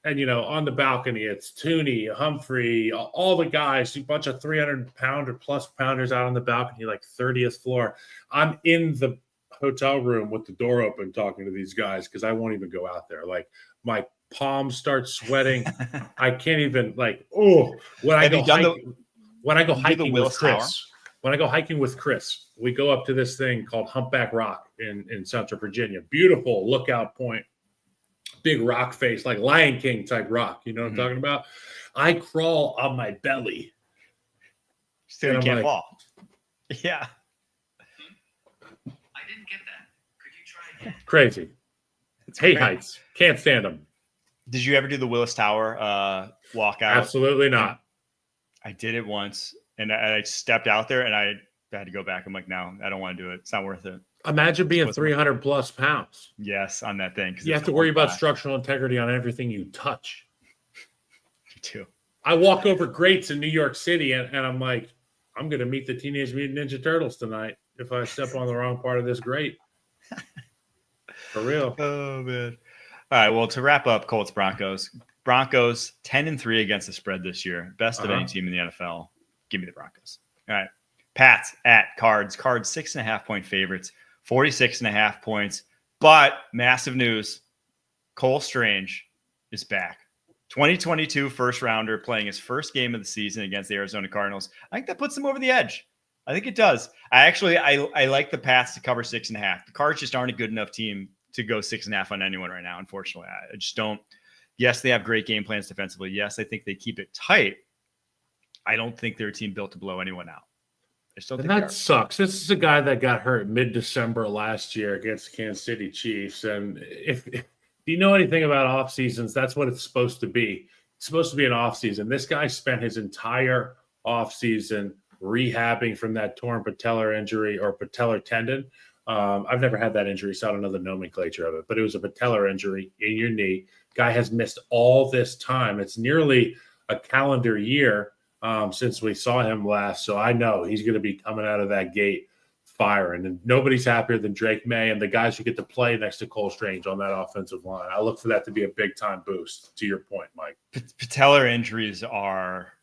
And, on the balcony, it's Tooney, Humphrey, all the guys, a bunch of 300-pounder plus pounders out on the balcony, like 30th floor. I'm in the hotel room with the door open talking to these guys because I won't even go out there. Like, my palms start sweating. I can't even, when I go hiking with Chris, we go up to this thing called Humpback Rock in Central Virginia. Beautiful lookout point. Big rock face, like Lion King type rock. You know what I'm talking about? I crawl on my belly. So you can't fall. Yeah. I didn't get that. Could you try again? Crazy. Hate heights. Can't stand them. Did you ever do the Willis Tower walkout? Absolutely not. I did it once, and I stepped out there, and I had to go back. I'm like, no, I don't want to do it. It's not worth it. Imagine being 300 plus pounds. Yes, on that thing. You have to worry about structural integrity on everything you touch. Me too. I walk over grates in New York City, and I'm like, I'm going to meet the Teenage Mutant Ninja Turtles tonight if I step on the wrong part of this grate. For real. Oh, man. All right, well, to wrap up Colts Broncos 10-3 against the spread this year. Best of any team in the NFL. Give me the Broncos. All right. Pats at Cards. Cards 6.5-point favorites. 46.5 points, but massive news. Cole Strange is back. 2022 first rounder playing his first game of the season against the Arizona Cardinals. I think that puts them over the edge. I think it does. I like the Pats to cover 6.5. The Cards just aren't a good enough team to go 6.5 on anyone right now. Unfortunately, I just don't. Yes, they have great game plans defensively. Yes, I think they keep it tight. I don't think they're a team built to blow anyone out. I just don't think that sucks. This is a guy that got hurt mid-December last year against the Kansas City Chiefs. And if you know anything about off seasons, that's what it's supposed to be. It's supposed to be an off season. This guy spent his entire off season rehabbing from that torn patellar injury or patellar tendon. I've never had that injury, so I don't know the nomenclature of it, but it was a patellar injury in your knee. Guy has missed all this time. It's nearly a calendar year since we saw him last, so I know he's going to be coming out of that gate firing, and nobody's happier than Drake May and the guys who get to play next to Cole Strange on that offensive line. I look for that to be a big-time boost, to your point, Mike. Patellar injuries are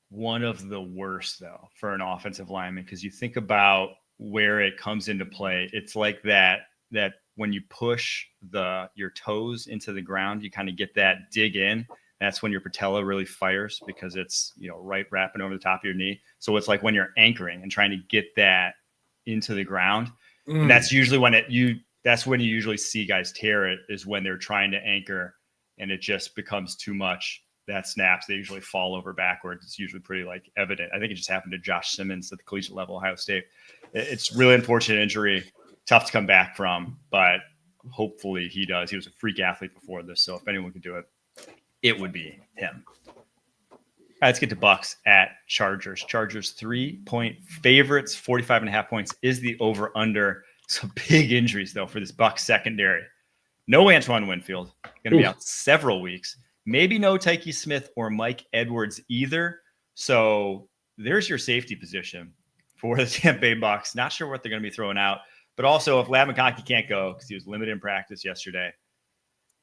one of the worst, though, for an offensive lineman, because you think about where it comes into play. It's like that when you push your toes into the ground, you kind of get that dig in. That's when your patella really fires, because it's, right wrapping over the top of your knee. So it's like when you're anchoring and trying to get that into the ground. And that's usually when that's when you usually see guys tear it, is when they're trying to anchor and it just becomes too much. That snaps, they usually fall over backwards. It's usually pretty evident. I think it just happened to Josh Simmons at the collegiate level, Ohio State. It's really unfortunate injury, tough to come back from, but hopefully he does. He was a freak athlete before this, so if anyone could do it, it would be him. All right, let's get to Bucs at Chargers. Chargers 3-point favorites, 45.5 points is the over-under. Some big injuries, though, for this Bucs secondary. No Antoine Winfield, going to be out several weeks. Maybe no Tyke Smith or Mike Edwards either. So there's your safety position for the Tampa Bay Bucs. Not sure what they're going to be throwing out. But also, if Ladd McConkey can't go because he was limited in practice yesterday,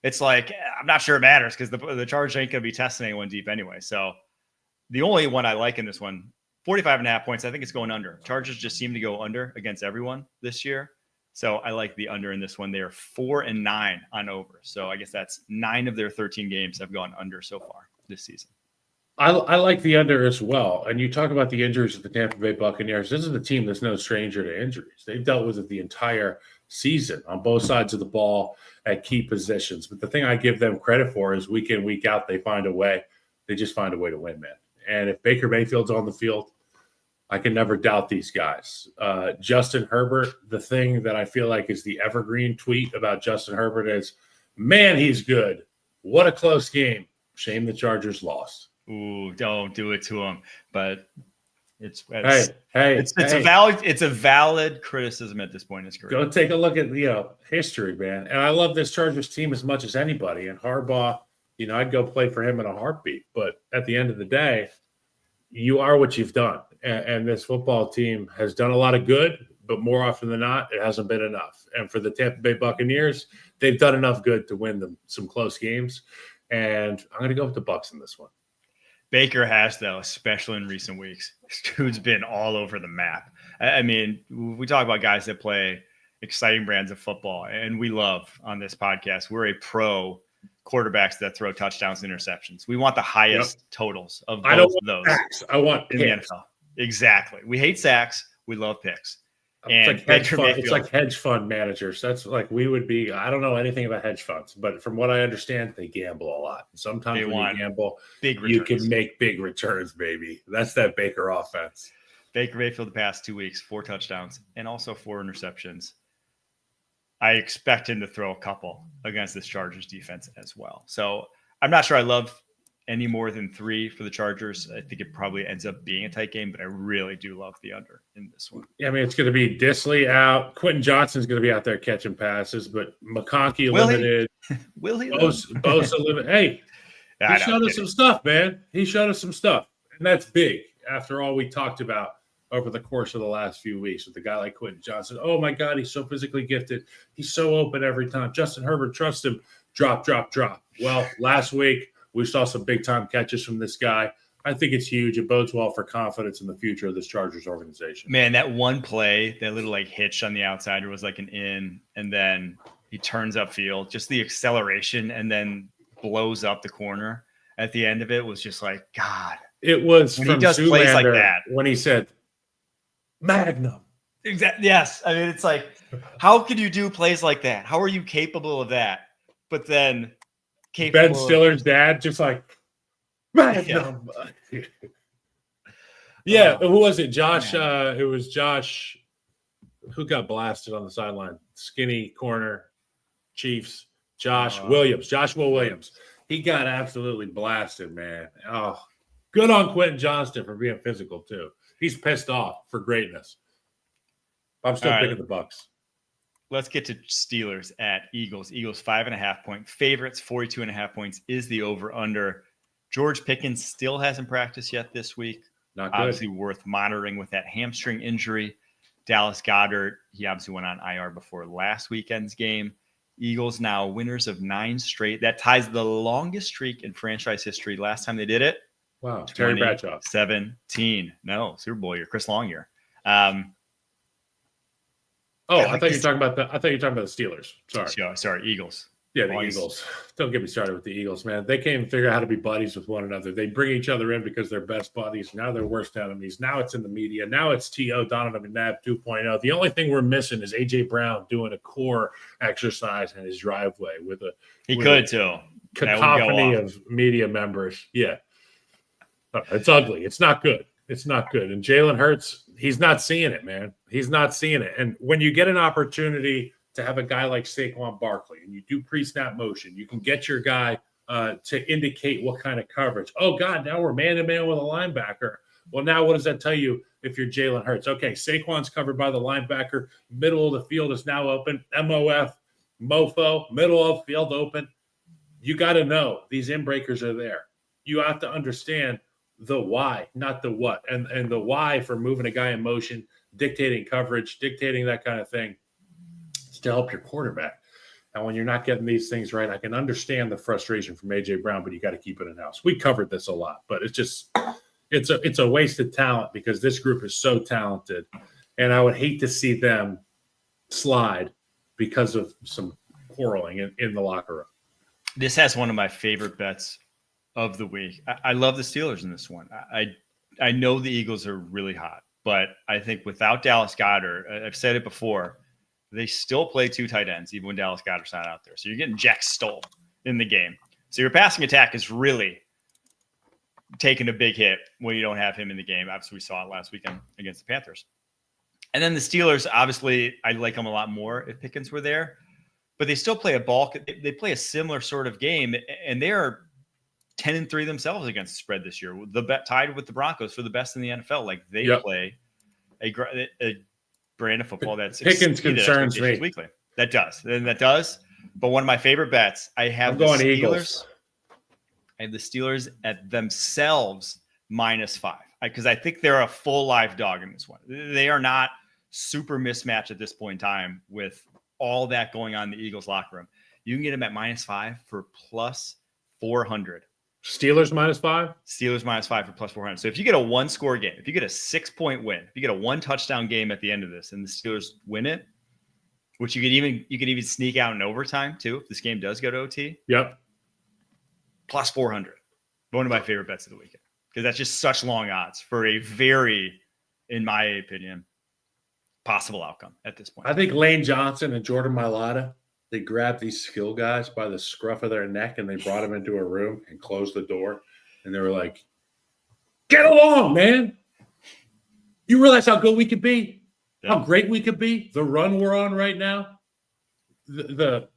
it's like, I'm not sure it matters, because the Chargers ain't going to be testing anyone deep anyway. So the only one I like in this one, 45.5 points, I think it's going under. Chargers just seem to go under against everyone this year. So I like the under in this one. They are 4-9 on over. So I guess that's 9 of their 13 games have gone under so far this season. I like the under as well. And you talk about the injuries of the Tampa Bay Buccaneers. This is a team that's no stranger to injuries. They've dealt with it the entire season on both sides of the ball at key positions. But the thing I give them credit for is week in, week out, they find a way. They just find a way to win, man. And if Baker Mayfield's on the field, I can never doubt these guys. Justin Herbert, the thing that I feel like is the evergreen tweet about Justin Herbert is, man, he's good. What a close game. Shame the Chargers lost. Ooh, don't do it to him. But it's a valid criticism at this point in his career. Go take a look at history, man. And I love this Chargers team as much as anybody. And Harbaugh, I'd go play for him in a heartbeat. But at the end of the day, you are what you've done. And this football team has done a lot of good, but more often than not, it hasn't been enough. And for the Tampa Bay Buccaneers, they've done enough good to win them some close games. And I'm going to go with the Bucs in this one. Baker has, though, especially in recent weeks. This dude's been all over the map. I mean, we talk about guys that play exciting brands of football, and we love on this podcast. We're a pro quarterbacks that throw touchdowns and interceptions. We want the highest totals of both of those. Sacks. I want in picks. The NFL. Exactly. We hate sacks. We love picks. It's like hedge fund managers. That's like we would be. I don't know anything about hedge funds, but from what I understand, they gamble a lot. Sometimes when you gamble, you can make big returns, baby. That's that Baker offense. Baker Mayfield the past 2 weeks, 4 touchdowns and also 4 interceptions. I expect him to throw a couple against this Chargers defense as well. So I'm not sure I love any more than 3 for the Chargers. I think it probably ends up being a tight game, but I really do love the under in this one. Yeah, I mean, it's going to be Disley out. Quentin Johnson's going to be out there catching passes, but McConkey limited. Will he? Bosa limited. Hey, he showed us some stuff, man. He showed us some stuff, and that's big after all we talked about over the course of the last few weeks with a guy like Quentin Johnson. Oh, my God, he's so physically gifted. He's so open every time. Justin Herbert, trust him. Drop. Well, last week, we saw some big-time catches from this guy. I think it's huge. It bodes well for confidence in the future of this Chargers organization. Man, that one play, that little hitch on the outside was like an in, and then he turns upfield. Just the acceleration and then blows up the corner at the end of it was just like, God. It was when he does plays like that. When he said, Magnum. Exactly. Yes. I mean, it's like, how could you do plays like that? How are you capable of that? But then Ben Stiller's dad just like, man, Yeah. yeah. Who was it? Josh. It was Josh. Who got blasted on the sideline? Skinny corner, Chiefs. Joshua Williams. He got absolutely blasted, man. Oh, good on Quentin Johnston for being physical too. He's pissed off for greatness. I'm still picking the Bucs. Let's get to Steelers at Eagles. Eagles 5.5-point favorites. 42.5 points is the over/under. George Pickens still hasn't practiced yet this week. Not good. Obviously worth monitoring with that hamstring injury. Dallas Goedert, he obviously went on IR before last weekend's game. Eagles now winners of 9 straight. That ties the longest streak in franchise history. Last time they did it, wow, Terry Bradshaw, 17. No, Super Bowl year, Chris Long year. I thought you were talking about the Steelers. Sorry, Eagles. Yeah, the Eagles. Don't get me started with the Eagles, man. They can't even figure out how to be buddies with one another. They bring each other in because they're best buddies. Now they're worst enemies. Now it's in the media. Now it's T.O. Donovan McNabb 2.0. The only thing we're missing is A.J. Brown doing a core exercise in his driveway with a cacophony of media members. Yeah. It's ugly. It's not good. It's not good. And Jalen Hurts, he's not seeing it, man. He's not seeing it. And when you get an opportunity to have a guy like Saquon Barkley and you do pre-snap motion, you can get your guy to indicate what kind of coverage. Oh, God, now we're man-to-man with a linebacker. Well, now what does that tell you if you're Jalen Hurts? Okay, Saquon's covered by the linebacker. Middle of the field is now open. MOF, mofo, middle of the field open. You got to know these in-breakers are there. You have to understand the why, not the what. And the why for moving a guy in motion, dictating coverage, dictating that kind of thing, to help your quarterback. And when you're not getting these things right, I can understand the frustration from A.J. Brown, but you got to keep it in-house. We covered this a lot, but it's a wasted talent because this group is so talented. And I would hate to see them slide because of some quarreling in the locker room. This has one of my favorite bets of the week. I love the Steelers in this one. I know the Eagles are really hot, but I think without Dallas Goedert, I've said it before, they still play 2 tight ends, even when Dallas Goedert's not out there. So you're getting Jack Stoll in the game. So your passing attack is really taking a big hit when you don't have him in the game. Obviously, we saw it last weekend against the Panthers. And then the Steelers, obviously, I like them a lot more if Pickens were there. But they still play they play a similar sort of game, and they are 10-3 themselves against the spread this year. The bet tied with the Broncos for the best in the NFL. Like they play a brand of football that's Pickens concerns me weekly. That does. But one of my favorite bets, I have the Steelers. Eagles. I have the Steelers at themselves -5 because I think they're a full live dog in this one. They are not super mismatched at this point in time with all that going on in the Eagles locker room. You can get them at -5 for +400. Steelers -5? Steelers -5 for +400. So if you get a 1-score game, if you get a 6-point win, if you get a 1-touchdown game at the end of this and the Steelers win it, which you could even sneak out in overtime too if this game does go to OT. Yep. +400. One of my favorite bets of the weekend because that's just such long odds for a very, in my opinion, possible outcome at this point. I think Lane Johnson and Jordan Mailata, they grabbed these skill guys by the scruff of their neck and they brought them into a room and closed the door. And they were like, get along, man. You realize how good we could be? Yeah. How great we could be? The run we're on right now? The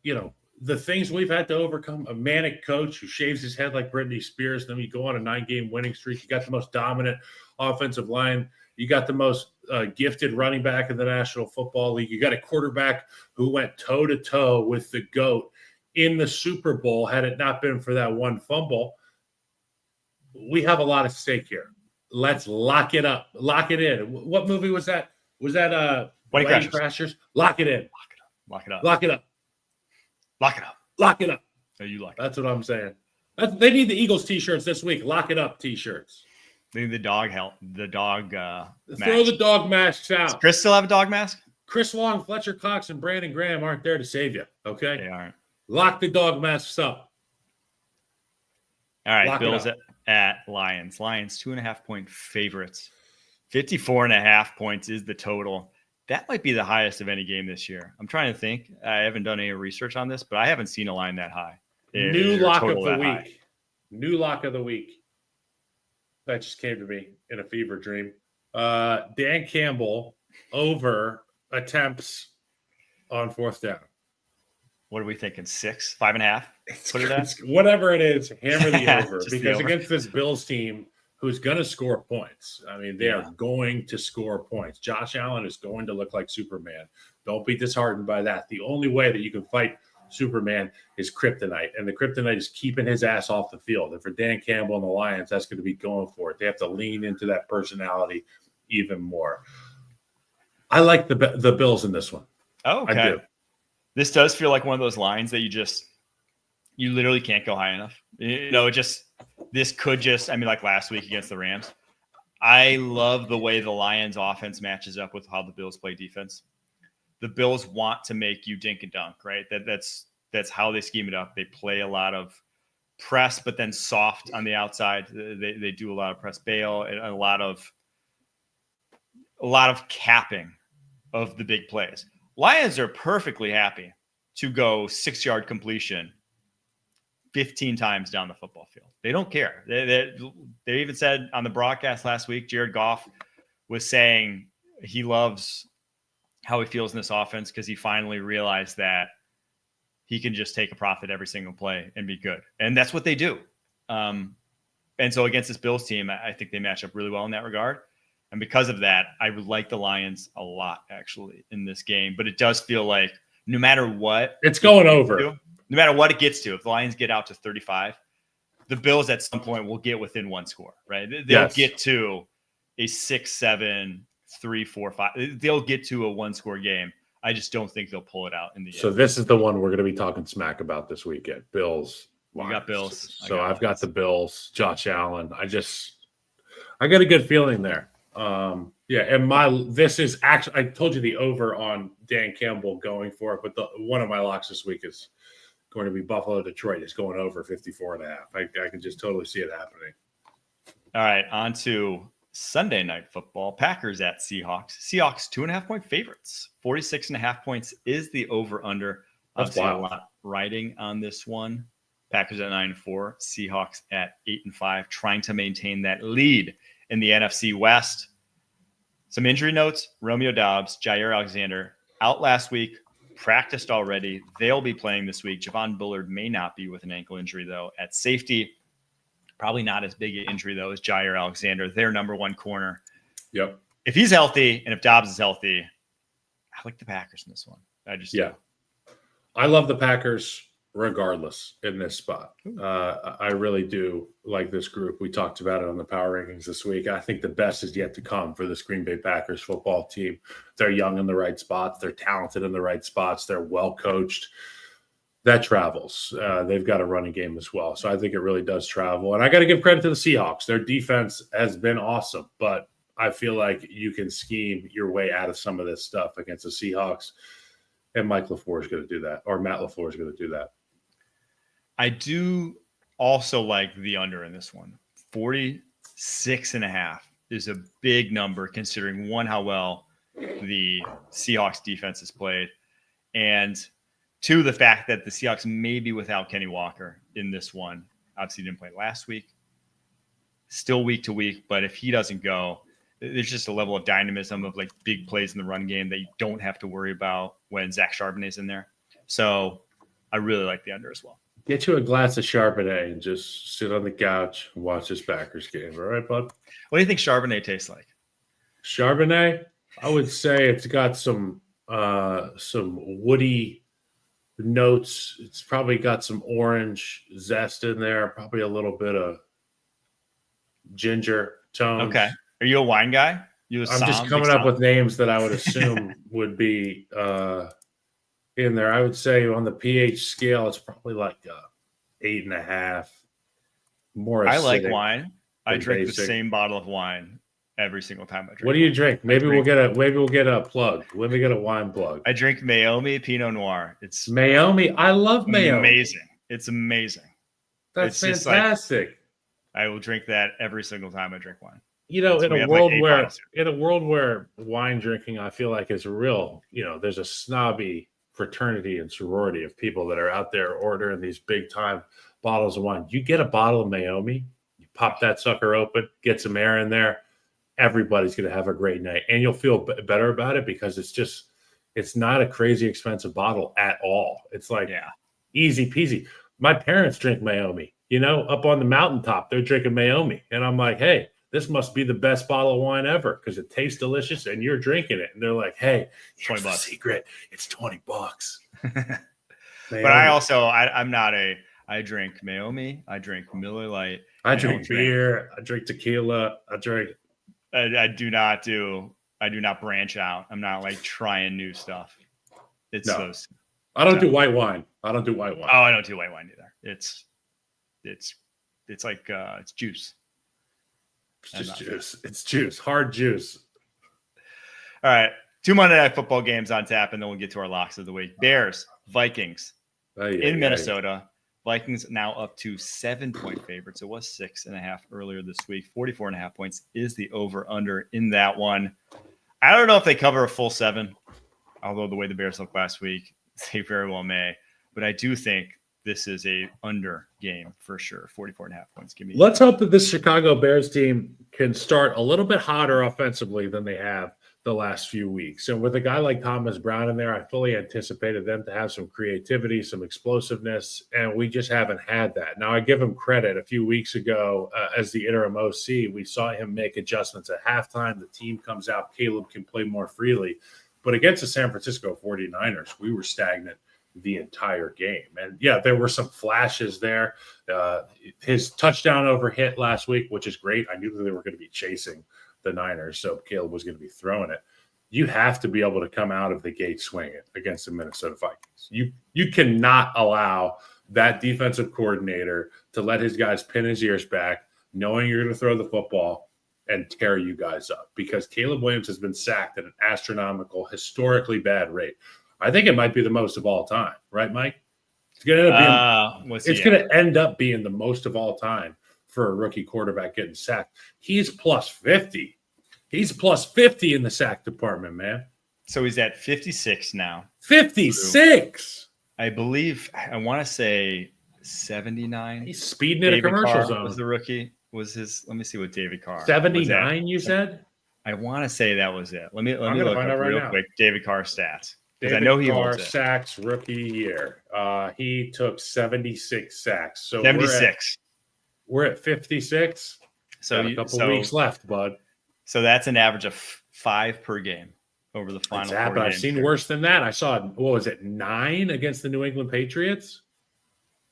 things we've had to overcome, a manic coach who shaves his head like Britney Spears. Then you go on a 9-game winning streak. You got the most dominant offensive line. You got the most gifted running back in the National Football League. You got a quarterback who went toe-to-toe with the GOAT in the Super Bowl had it not been for that one fumble. We have a lot at stake here. Let's lock it up. Lock it in. What movie was that? Was that Wedding Crashers? Lock it in. Lock it up. Lock it up. Lock it up. Lock it up. Oh, you like it. That's what I'm saying. They need the Eagles t-shirts this week. Lock it up t-shirts. They need the dog mask. Throw the dog masks out. Does Chris still have a dog mask? Chris Long, Fletcher Cox, and Brandon Graham aren't there to save you, okay? They aren't. Lock the dog masks up. All right, Bills at Lions. Lions, 2.5-point favorites. 54.5 points is the total. That might be the highest of any game this year. I'm trying to think. I haven't done any research on this, but I haven't seen a line that high. New lock of the week. New lock of the week. That just came to me in a fever dream. Dan Campbell over attempts on fourth down. What are we thinking? 6, 5.5? Put it at whatever it is. Hammer the over Just because the over. against this Bills team, who's going to score points. I mean, they are going to score points. Josh Allen is going to look like Superman. Don't be disheartened by that. The only way that you can fight Superman is kryptonite, and the kryptonite is keeping his ass off the field. And for Dan Campbell and the Lions, that's going to be going for it. They have to lean into that personality even more. I like the Bills in this one. Oh, okay. I do. This does feel like one of those lines that you literally can't go high enough. This could just, like last week against the Rams. I love the way the Lions offense matches up with how the Bills play defense. The Bills want to make you dink and dunk, right? That's how they scheme it up. They play a lot of press, but then soft on the outside. They do a lot of press bail and a lot of capping of the big plays. Lions are perfectly happy to go 6-yard completion 15 times down the football field. They don't care. They even said on the broadcast last week, Jared Goff was saying he loves how he feels in this offense because he finally realized that he can just take a profit every single play and be good. And that's what they do. And so against this Bills team, I think they match up really well in that regard. And because of that, I would like the Lions a lot, actually, in this game. But it does feel like no matter what, it's going over. No matter what it gets to, if the Lions get out to 35, the Bills at some point will get within one score, right? They'll get to a 6-7, 3-4-5. They'll get to a one-score game. I just don't think they'll pull it out in the end. So this is the one we're going to be talking smack about this weekend. Bills. You got Bills. I've got the Bills. Josh Allen. I got a good feeling there. And this is actually, I told you the over on Dan Campbell going for it, but one of my locks this week is going to be Buffalo Detroit. It's going over 54.5. I can just totally see it happening. All right, on to Sunday Night Football. Packers at Seahawks. Seahawks 2.5-point favorites. 46.5 points is the over/under. That's Obviously wild. A lot riding on this one. Packers at 9-4. Seahawks at 8-5, trying to maintain that lead in the NFC West. Some injury notes: Romeo Doubs, Jair Alexander out last week, practiced already. They'll be playing this week. Javon Bullard may not be with an ankle injury, though. At safety, probably not as big an injury, though, as Jair Alexander, their number one corner. Yep. If he's healthy and if Doubs is healthy, I like the Packers in this one. I love the Packers regardless in this spot. I really do like this group. We talked about it on the power rankings this week. I think the best is yet to come for this Green Bay Packers football team. They're young in the right spots. They're talented in the right spots. They're well coached. That travels. They've got a running game as well. So I think it really does travel. And I got to give credit to the Seahawks. Their defense has been awesome, but I feel like you can scheme your way out of some of this stuff against the Seahawks. And Mike LaFleur is going to do that, or Matt LaFleur is going to do that. I do also like the under in this one. 46.5 is a big number considering, one, how well the Seahawks defense has played, and two, the fact that the Seahawks may be without Kenny Walker in this one. Obviously, he didn't play last week. Still week to week, but if he doesn't go, there's just a level of dynamism of like big plays in the run game that you don't have to worry about when Zach Charbonnet's in there. So I really like the under as well. Get you a glass of Charbonnet and just sit on the couch and watch this Packers game. All right, bud? What do you think Charbonnet tastes like? Charbonnet, I would say it's got some woody notes. It's probably got some orange zest in there, probably a little bit of ginger tones. Okay. Are you a wine guy? I'm just coming up with names that I would assume would be in there. I would say on the pH scale, it's probably like 8.5. More acidic. I like wine. I drink basic. the same bottle of wine every single time I drink. What do you drink? Maybe we'll get a plug. Let me get a wine plug. I drink Maomi Pinot Noir. It's Maomi. I love Maomi. Amazing. It's amazing. That's it's fantastic. I will drink that every single time I drink wine. in a We have world like 8 where bottles wine drinking, I feel like is a real, there's a snobby fraternity and sorority of people that are out there ordering these big time bottles of wine. You get a bottle of Naomi, you pop that sucker open, get some air in there. Everybody's going to have a great night, and you'll feel better about it because it's not a crazy expensive bottle at all. It's like easy peasy. My parents drink Naomi, up on the mountaintop, they're drinking Naomi. And I'm like, hey, this must be the best bottle of wine ever because it tastes delicious and you're drinking it. And they're like, hey, here's the secret. It's $20. But I'm not I drink Naomi. I drink Miller Lite. I drink beer. I drink tequila. I do not branch out. I'm not like trying new stuff. I don't do white wine. I don't do white wine. Oh, I don't do white wine either. It's like it's juice. It's just juice. It's juice. Hard juice. All right. 2 Monday Night Football games on tap, and then we'll get to our locks of the week. Bears, Vikings in Minnesota. Vikings now up to 7-point favorites. It was 6.5 earlier this week. 44.5 points is the over-under in that one. I don't know if they cover a full 7, although the way the Bears looked last week, they very well may. But I do think this is a under game for sure. 44.5 points. Let's hope that this Chicago Bears team can start a little bit hotter offensively than they have the last few weeks. And with a guy like Thomas Brown in there, I fully anticipated them to have some creativity, some explosiveness, and we just haven't had that. Now, I give him credit. A few weeks ago, as the interim OC, we saw him make adjustments at halftime. The team comes out. Caleb can play more freely. But against the San Francisco 49ers, we were stagnant the entire game. And yeah, there were some flashes there. His touchdown over hit last week, which is great. I knew that they were going to be chasing the Niners, so Caleb was going to be throwing it. You have to be able to come out of the gate swinging against the Minnesota Vikings. You cannot allow that defensive coordinator to let his guys pin his ears back, knowing you're going to throw the football and tear you guys up, because Caleb Williams has been sacked at an astronomical, historically bad rate. I think it might be the most of all time, right, Mike? It's going to end up being the most of all time for a rookie quarterback getting sacked. He's plus 50. He's plus 50 in the sack department, man. So he's at 56 now. 56. I believe. I want to say 79. He's speeding in a commercial zone. Was the rookie? Was his? Let me see what David Carr. 79. You said? I want to say that was it. Let me look up real quick. David Carr stats. Because I know he Carr holds it. Sacks rookie year. He took 76 sacks. So 76. We're at 56. So a couple weeks left, bud. So that's an average of 5 per game over the final 4 games. But I've seen worse than that. I saw, 9 against the New England Patriots?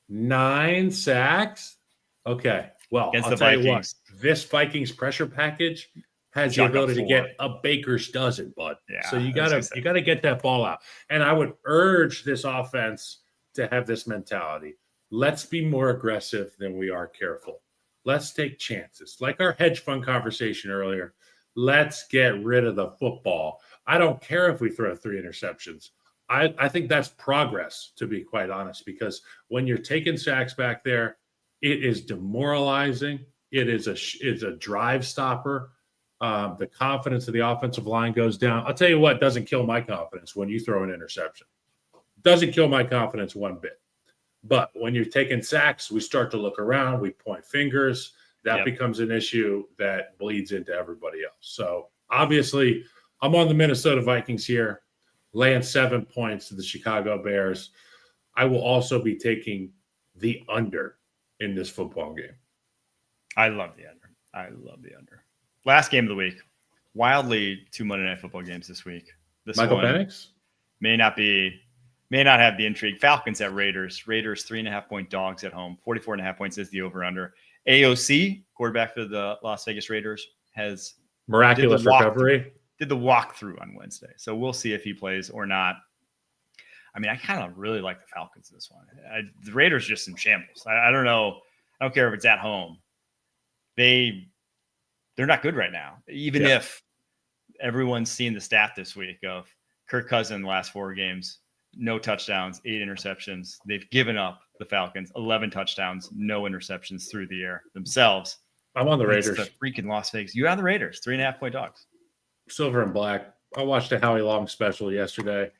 9 sacks? Okay. Well, against I'll tell you what. This Vikings pressure package has the ability to get a baker's dozen, bud. Yeah, so you gotta get that ball out. And I would urge this offense to have this mentality. Let's be more aggressive than we are careful. Let's take chances. Like our hedge fund conversation earlier, let's get rid of the football. I don't care if we throw 3 interceptions. I think that's progress, to be quite honest, because when you're taking sacks back there, it is demoralizing. It's a drive stopper. The confidence of the offensive line goes down. I'll tell you what doesn't kill my confidence when you throw an interception. Doesn't kill my confidence one bit. But when you're taking sacks, we start to look around, we point fingers. That becomes an issue that bleeds into everybody else. So obviously, I'm on the Minnesota Vikings here, laying 7 points to the Chicago Bears. I will also be taking the under in this football game. I love the under. Last game of the week. Wildly 2 Monday Night Football games this week. Michael Penix may not have the intrigue. Falcons at Raiders. Raiders 3.5-point dogs at home. 44.5 points is the over-under. AOC, quarterback for the Las Vegas Raiders, has miraculous recovery. Did the walkthrough on Wednesday. So we'll see if he plays or not. I mean, I kind of really like the Falcons in this one. The Raiders just in shambles. I don't know. I don't care if it's at home. They're not good right now. Even if everyone's seen the stat this week of Kirk Cousins in the last 4 games, no touchdowns, 8 interceptions. They've given up, the Falcons, 11 touchdowns, no interceptions through the air themselves. I'm on the Raiders. It's the freaking Las Vegas. You on the Raiders? 3.5-point dogs. Silver and black. I watched a Howie Long special yesterday.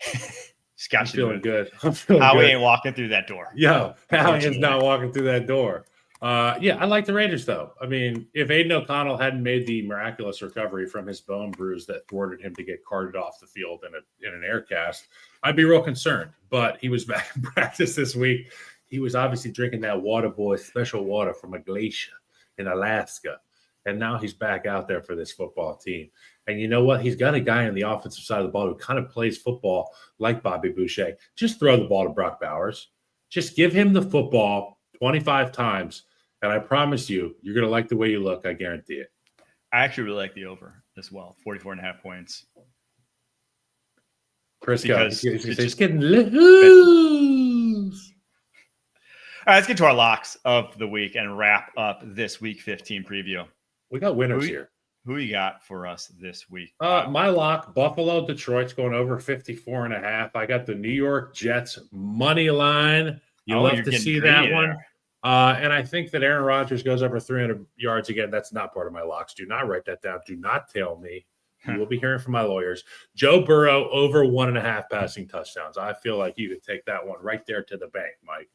I'm feeling good. Howie ain't walking through that door. Yo, Howie is not walking through that door. I like the Raiders, though. I mean, if Aiden O'Connell hadn't made the miraculous recovery from his bone bruise that thwarted him to get carted off the field in an air cast, I'd be real concerned. But he was back in practice this week. He was obviously drinking that water boy special water from a glacier in Alaska. And now he's back out there for this football team. And you know what? He's got a guy on the offensive side of the ball who kind of plays football like Bobby Boucher. Just throw the ball to Brock Bowers. Just give him the football 25 times. And I promise you, you're going to like the way you look. I guarantee it. I actually really like the over as well. 44.5 points. Crisco, he's getting loose. All right, let's get to our locks of the week and wrap up this week 15 preview. We got winners here. Who you got for us this week? My lock, Buffalo, Detroit's going over 54.5. I got the New York Jets money line. You love to see that one. And I think that Aaron Rodgers goes over 300 yards again. That's not part of my locks. Do not write that down. Do not tell me. You will be hearing from my lawyers. Joe Burrow over 1.5 passing touchdowns. I feel like you could take that one right there to the bank, Mike.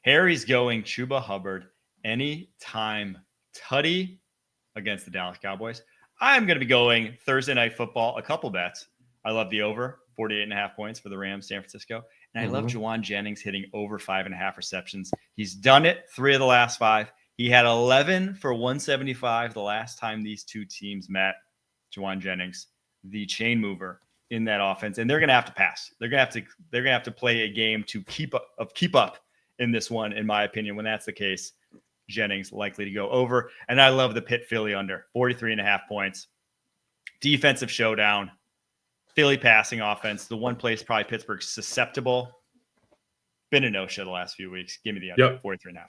Harry's going Chuba Hubbard anytime tutty against the Dallas Cowboys. I'm going to be going Thursday Night Football, a couple bets. I love the over, 48.5 points for the Rams, San Francisco. And I love Juwan Jennings hitting over 5.5 receptions. He's done it 3 of the last 5. He had 11 for 175 the last time these two teams met. Juwan Jennings, the chain mover in that offense. And they're going to have to pass. They're going to have to play a game to keep up in this one, in my opinion. When that's the case, Jennings likely to go over. And I love the Pitt Philly under 43.5 points. Defensive showdown. Philly passing offense. The one place probably Pittsburgh's susceptible. Been a no-show the last few weeks. Give me the under 43.5.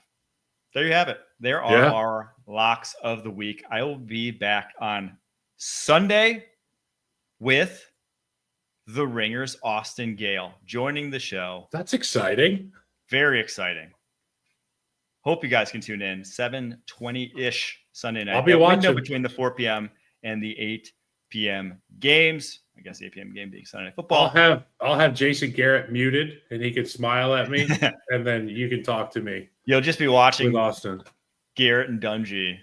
There you have it. There are our locks of the week. I will be back on Sunday with the Ringers, Austin Gale, joining the show. That's exciting. Very exciting. Hope you guys can tune in 7:20-ish Sunday night. I'll be watching between the 4 p.m. and the 8 p.m. games. I guess the 8 p.m. game being Sunday Night Football. I'll have Jason Garrett muted, and he can smile at me, and then you can talk to me. You'll just be watching with Austin, Garrett and Dungy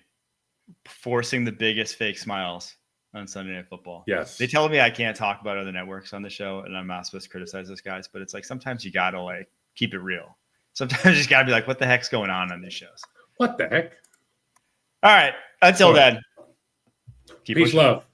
forcing the biggest fake smiles on Sunday Night Football. Yes. They tell me I can't talk about other networks on the show, and I'm not supposed to criticize those guys, but it's like sometimes you got to keep it real. Sometimes you just got to be like, what the heck's going on these shows? What the heck? All right. Until then. Peace, love.